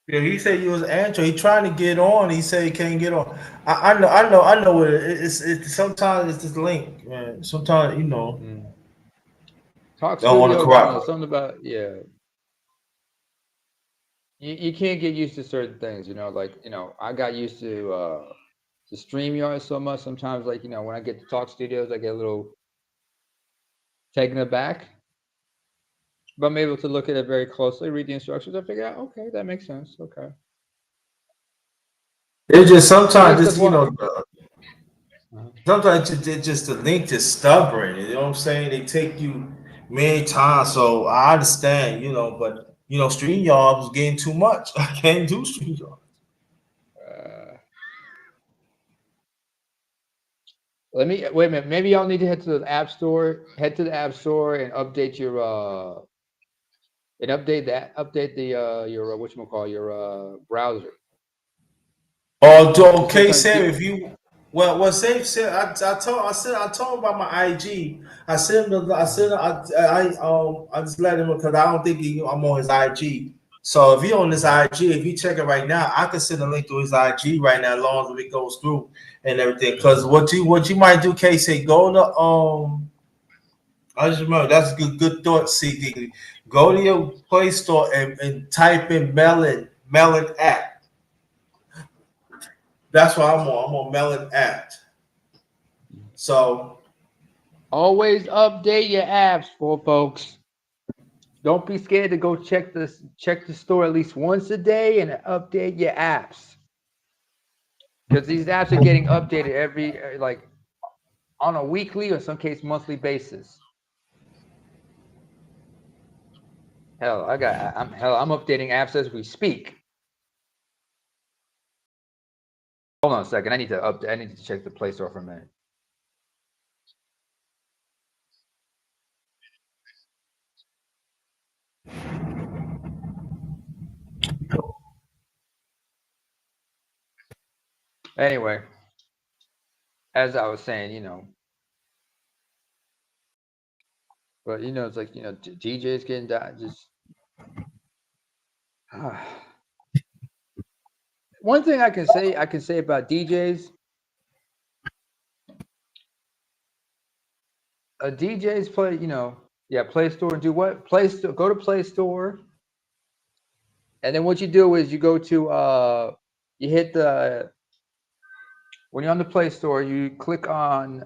Yeah, he said he was Android. He trying to get on. He said he can't get on. I know what it is. It's sometimes it's this link, man. Sometimes Talk don't want to Studio, corrupt. something about You can't get used to certain things, I got used to StreamYard so much. Sometimes, when I get to Talk Studios, I get a little taken aback. But I'm able to look at it very closely, read the instructions, I figure out, okay, that makes sense. Okay. It's just sometimes sometimes it's just the link is stubborn. You know what I'm saying? They take you many times, so I understand, but StreamYard was getting too much. I can't do StreamYard. Wait a minute. Maybe y'all need to head to the App Store. Head to the App Store and update your your browser. Okay, Sam. If you Save said, I told him about my IG. I just let him because I don't think I'm on his IG. So if he on his IG, if you check it right now, I can send a link to his IG right now, as long as it goes through and everything. Because what you might do, Casey, go to I just remember that's a good thought, CD. Go to your Play Store and type in Melon app. That's what I'm on. I'm on Melon app. So always update your apps, folks. Don't be scared to go check the store at least once a day and update your apps. Because these apps are getting updated every on a weekly or some case monthly basis. I'm updating apps as we speak. Hold on a second. I need to check the Play Store for a minute. Anyway, as I was saying, but it's like DJs getting died. Just one thing I can say about DJs. DJs play, Play Store and do what? Play Store. Go to Play Store, and then what you do is you go to you hit when you're on the Play Store, you click on.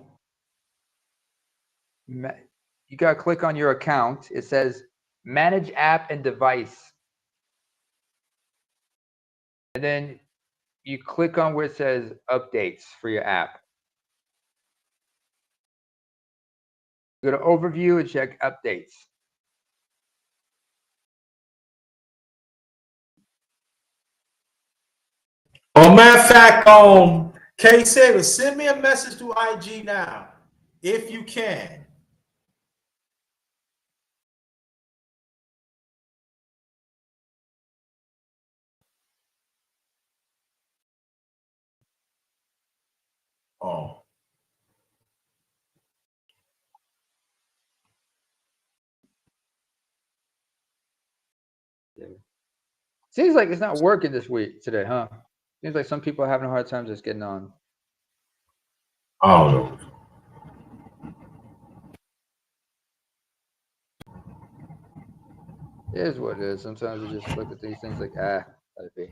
You gotta click on your account. It says Manage app and device. And then you click on where it says updates for your app. Go to overview and check updates. Matter of fact, K Saber, send me a message through IG now, if you can. Oh. Seems like it's not working this week today, huh? Seems like some people are having a hard time just getting on. Oh. It is what it is. Sometimes you just look at these things like, let it be.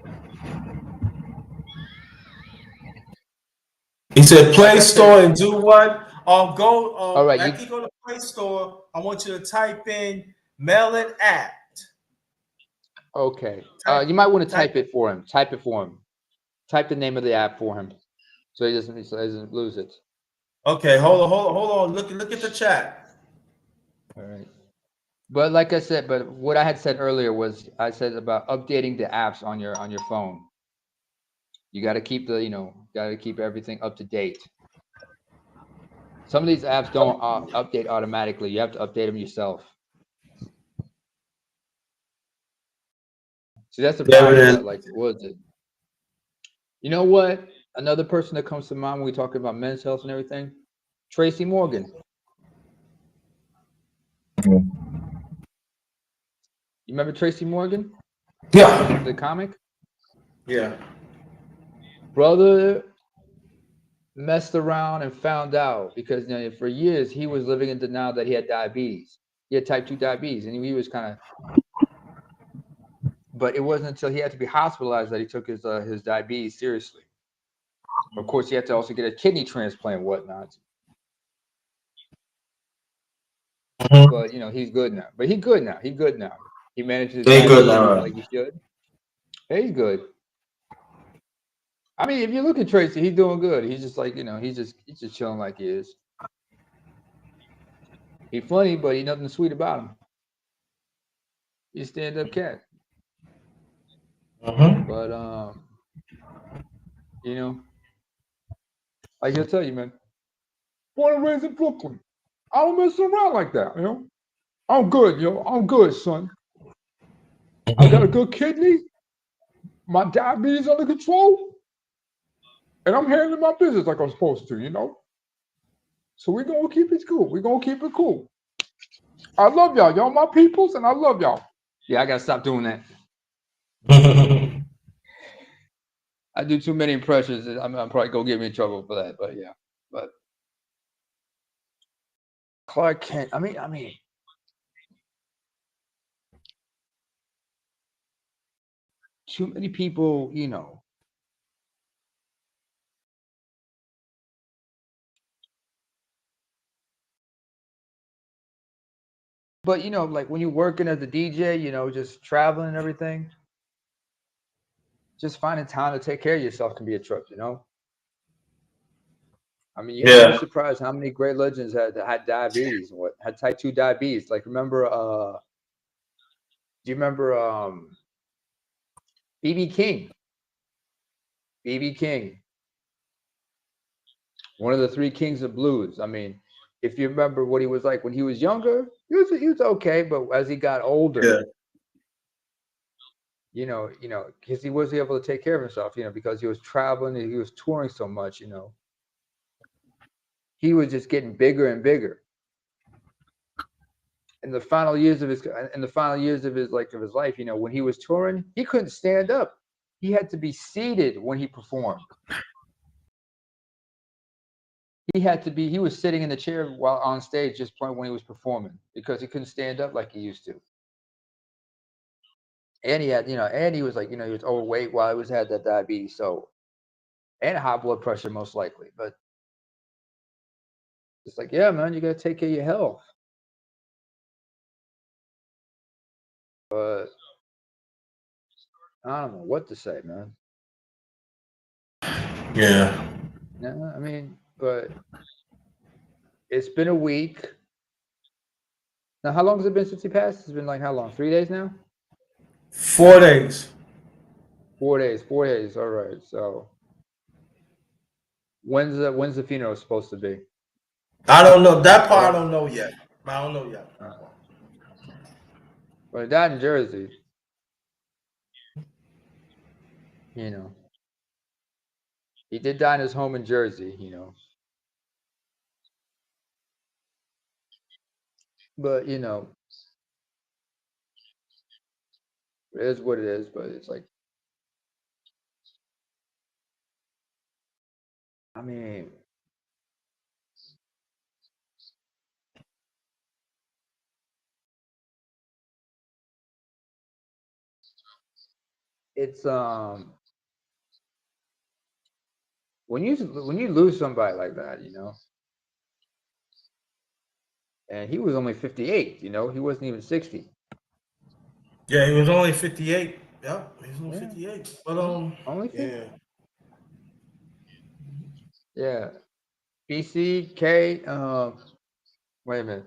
He said Play Store and do what? Go. All right, After you go to Play Store, I want you to type in Melon app. Okay. You might want to type it for him. Type it for him. Type the name of the app for him, so he doesn't lose it. Okay, hold on. Look at the chat. All right. But like I said, but what I had said earlier was I said about updating the apps on your phone. You got to keep keep everything up to date. Some of these apps don't update automatically. You have to update them yourself. See, that's the problem. Like, what is it? You know what? Another person that comes to mind when we talk about men's health and everything, Tracy Morgan. You remember Tracy Morgan? Yeah. The comic? Yeah. Brother messed around and found out because for years he was living in denial that he had diabetes. He had type 2 diabetes, and he was kind of. But it wasn't until he had to be hospitalized that he took his diabetes seriously. Of course, he had to also get a kidney transplant and whatnot. Mm-hmm. But he's good now. But he's good now. He's good now. He manages They good now. like he should. He's good. I mean, if you look at Tracy, he's doing good. He's just like he's just chilling like he is. He's funny, but he's nothing sweet about him. He's a stand-up cat. Mm-hmm. But like he'll tell you, man. Born and raised in Brooklyn. I don't mess around like that, I'm good, I'm good, son. I got a good kidney. My diabetes under control. And I'm handling my business like I'm supposed to, So we're going to keep it cool. We're going to keep it cool. I love y'all. Y'all my peoples, and I love y'all. Yeah, I got to stop doing that. I do too many impressions. I'm probably going to get me in trouble for that. But, yeah. But Clark Kent, I mean. Too many people, But like when you're working as a DJ, just traveling and everything, just finding time to take care of yourself can be a trip, I mean, you'd be surprised how many great legends had diabetes and had type 2 diabetes. Like remember, do you remember BB King? BB King, one of the 3 kings of blues. I mean, if you remember what he was like when he was younger, he was okay, but as he got older, because he wasn't able to take care of himself, because he was traveling and he was touring so much, he was just getting bigger and bigger. In the final years of his life, when he was touring, he couldn't stand up. He had to be seated when he performed. He was sitting in the chair while on stage just when he was performing because he couldn't stand up like he used to. And he had, and he was like, he was overweight while he had that diabetes. So, and high blood pressure most likely. But it's like, yeah, man, you got to take care of your health. But I don't know what to say, man. Yeah. No, I mean, but it's been a week. Now, how long has it been since he passed? It's been like how long? 3 days now? 4 days. 4 days. 4 days. All right. So when's the funeral supposed to be? I don't know. That part I don't know yet. I don't know yet. But he died in Jersey. You know. He did die in his home in Jersey, you know. But, you know, it is what it is. But it's like, I mean, it's when you lose somebody like that, you know, and he was only 58, you know, he wasn't even 60. Yeah, he was only 58. Yeah, he was only Yeah. 58. But Only 50. yeah. Yeah. BCK, wait a minute.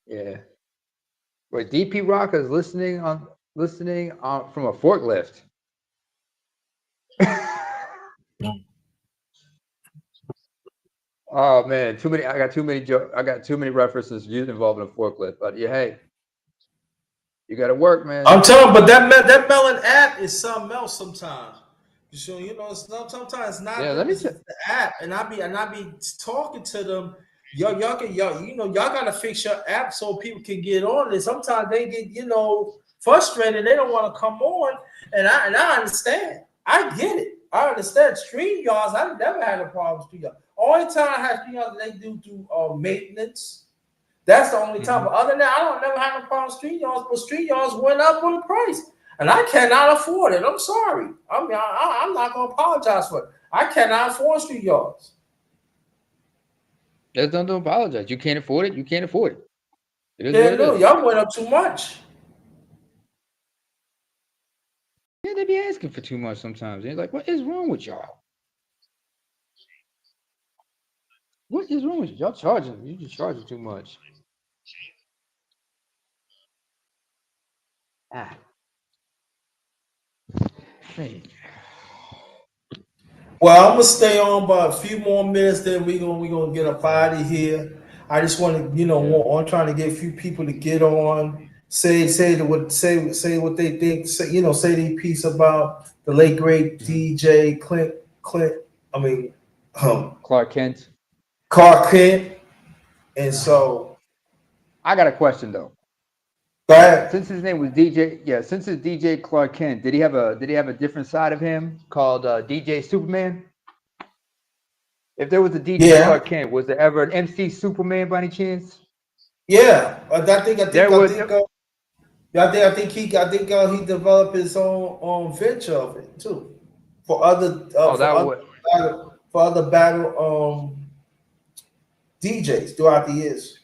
Yeah. Wait, DP Rock is listening from a forklift. Oh man, too many. I got too many references involving a forklift. But yeah, hey, you got to work, man. I'm telling you, but that Melon app is something else sometimes. So you know, sometimes it's not Yeah, it's the app, and I be talking to them. Y'all you know y'all gotta fix your app so people can get on it. Sometimes they get frustrated. They don't want to come on, and I understand. I get it. I understand. StreamYards, I've never had a problem with StreamYards. Only time I have StreamYards they do maintenance. That's the only time. But other than that, I don't never have no problem with StreamYards. But StreamYards went up on the price, and I cannot afford it. I'm sorry. I mean, I'm not gonna apologize for it. I cannot afford StreamYards. There's nothing to apologize. You can't afford it. You can't afford it. It is Yeah, what it no, is. y'all went up too much. Yeah, they be asking for too much sometimes. They're like, what is wrong with y'all? What is wrong with you? Y'all charging? You just charging too much. Ah. Hey. Well, I'm gonna stay on by a few more minutes. Then we gonna get up out of here. I just want to, I'm trying to get a few people to get on, say what they think, say their piece about the late great DJ Clark Kent. Clark Kent, and so I got a question though. go ahead. Since his name was DJ, since it's DJ Clark Kent, did he have a different side of him called DJ Superman? If there was a DJ Clark Kent, was there ever an MC Superman by any chance? Yeah, I think he developed his own venture of it too, for other battle DJs throughout the years.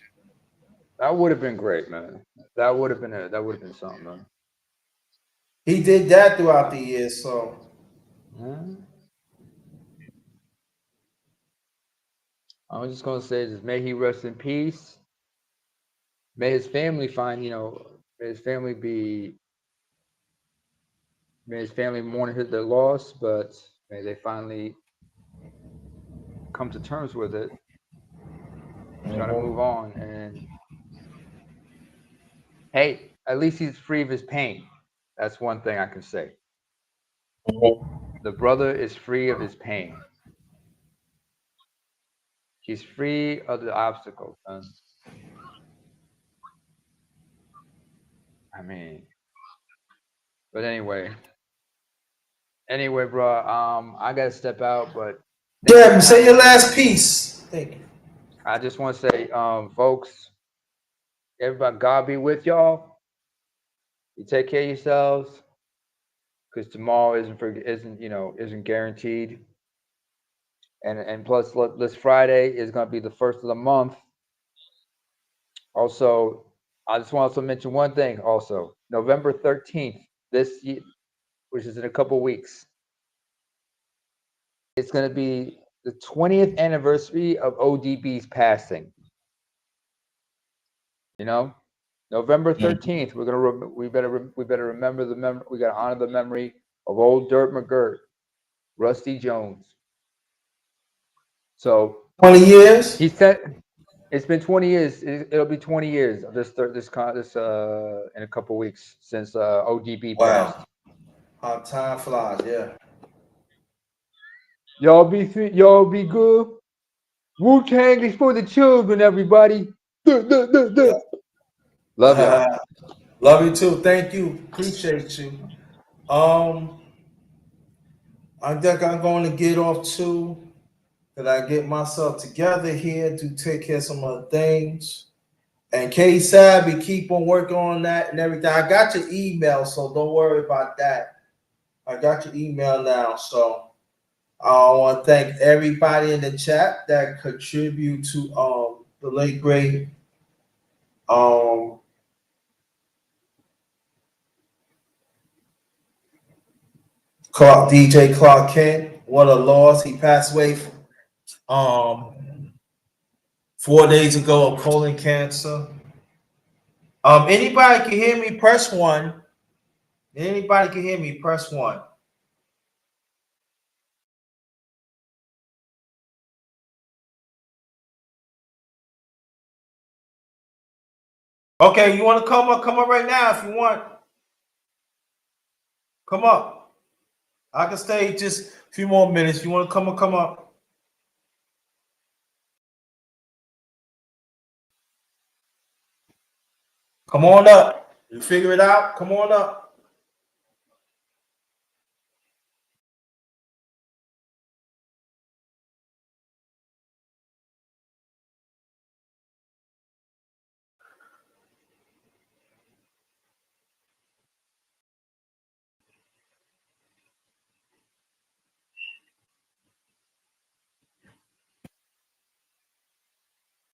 That would have been great, man. That would have been something, man. He did that throughout the years, so. I was just gonna say, just may he rest in peace. May his family may his family mourn their loss, but may they finally come to terms with it, try to move on. And hey, at least he's free of his pain. That's one thing I can say. The brother is free of his pain. He's free of the obstacles, man. I mean, but anyway, bro. I gotta step out, but Yeah, say your last piece. Thank you. I just want to say, folks, everybody, God be with y'all. You take care of yourselves. because tomorrow isn't guaranteed. And plus, this Friday is going to be the first of the month. Also, I just want to mention one thing. Also, November 13th this year, which is in a couple weeks, it's going to be the 20th anniversary of ODB's passing. You know, November 13th, we better remember we got to honor the memory of old Dirt McGirt, Rusty Jones. So 20 years. He said it's been 20 years. It'll be 20 years of this in a couple weeks since ODB passed. Wow, how time flies. Yeah. Y'all be good. Wu-Tang is for the children, everybody. Yeah. Love y'all. Love you too. Thank you. Appreciate you. I think I'm going to get off too. That I get myself together here to take care of some other things. And K Savvy, keep on working on that and everything. I got your email, so don't worry about that. I got your email now, so I want to thank everybody in the chat that contribute to the late great DJ Clark Kent. What a loss! He passed away 4 days ago of colon cancer. Anybody can hear me? Press 1. Anybody can hear me? Press 1. Okay, you want to come up? Come up right now if you want. Come up. I can stay just a few more minutes. You want to come up? Come up. Come on up. You figure it out. Come on up.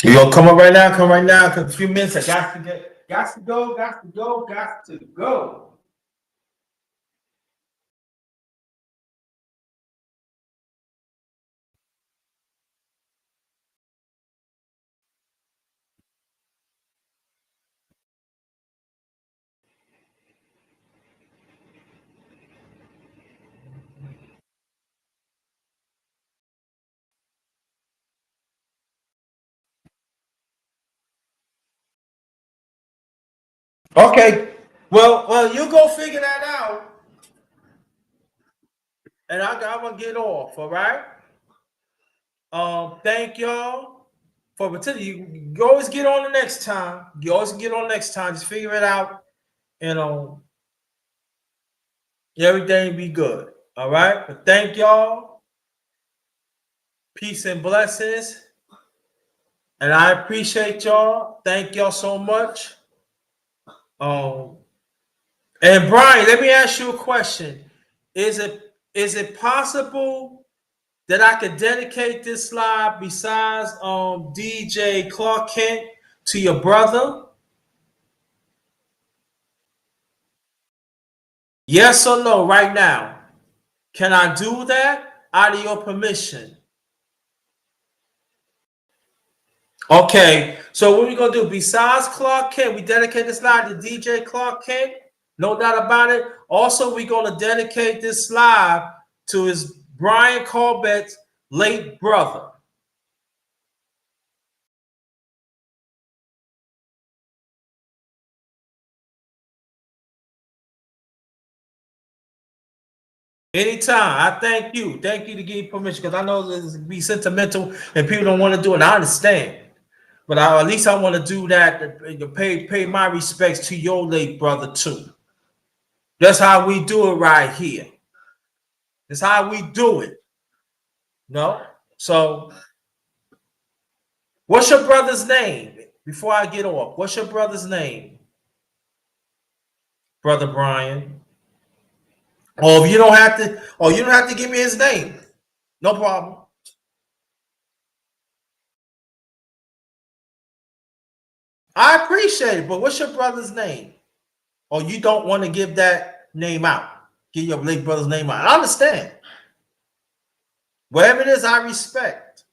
You gonna come up right now? Come right now. Cause a few minutes. I got to go. Got to go. Got to go. Okay. Well, you go figure that out, and I'm gonna get off. All right. Thank y'all for participating. You always get on the next time. You always get on next time. Just figure it out, and everything be good. All right. But thank y'all. Peace and blessings. And I appreciate y'all. Thank y'all so much. And Brian, let me ask you a question. Is it possible that I could dedicate this live besides DJ Clark Kent to your brother? Yes or no right now? Can I do that out of your permission? Okay, so what we gonna do? Besides Clark Kent, we dedicate this live to DJ Clark Kent. No doubt about it. Also, we're gonna dedicate this live to his Brian Corbett's late brother. Anytime. I thank you. Thank you to give me permission because I know this be sentimental and people don't want to do it. I understand. But at least I want to do that to pay my respects to your late brother too. That's how we do it right here. That's how we do it. No? So what's your brother's name? Before I get off, what's your brother's name? Brother Brian. Or if you don't have to, or you don't have to give me his name. No problem. I appreciate it, but what's your brother's name? Or you don't want to give that name out. Give your late brother's name out. I understand. Whatever it is, I respect.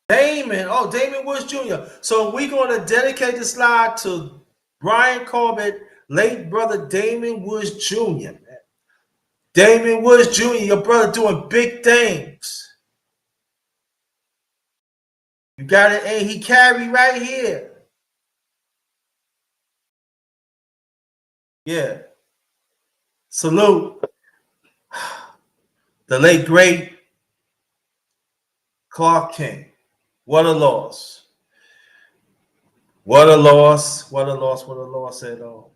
Damon. Oh, Damon Woods Jr. So we're going to dedicate this slide to Brian Corbett, late brother Damon Woods Jr. Damon Woods Jr., your brother doing big things. You got it. And he carried right here. Yeah. Salute. The late, great Clark King. What a loss. What a loss. What a loss. What a loss at all.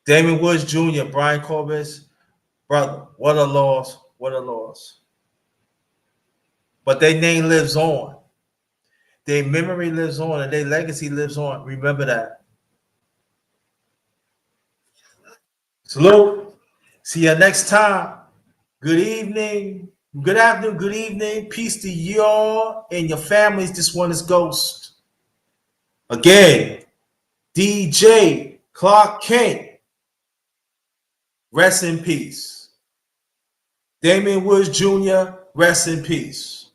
Damon Woods Jr., Brian Corbett's brother. What a loss. What a loss. But their name lives on. Their memory lives on and their legacy lives on. Remember that. Salute. See you next time. Good evening. Good afternoon. Good evening. Peace to y'all and your families. This one is Ghost. Again, DJ Clark King. Rest in peace. Damien Woods Jr., rest in peace.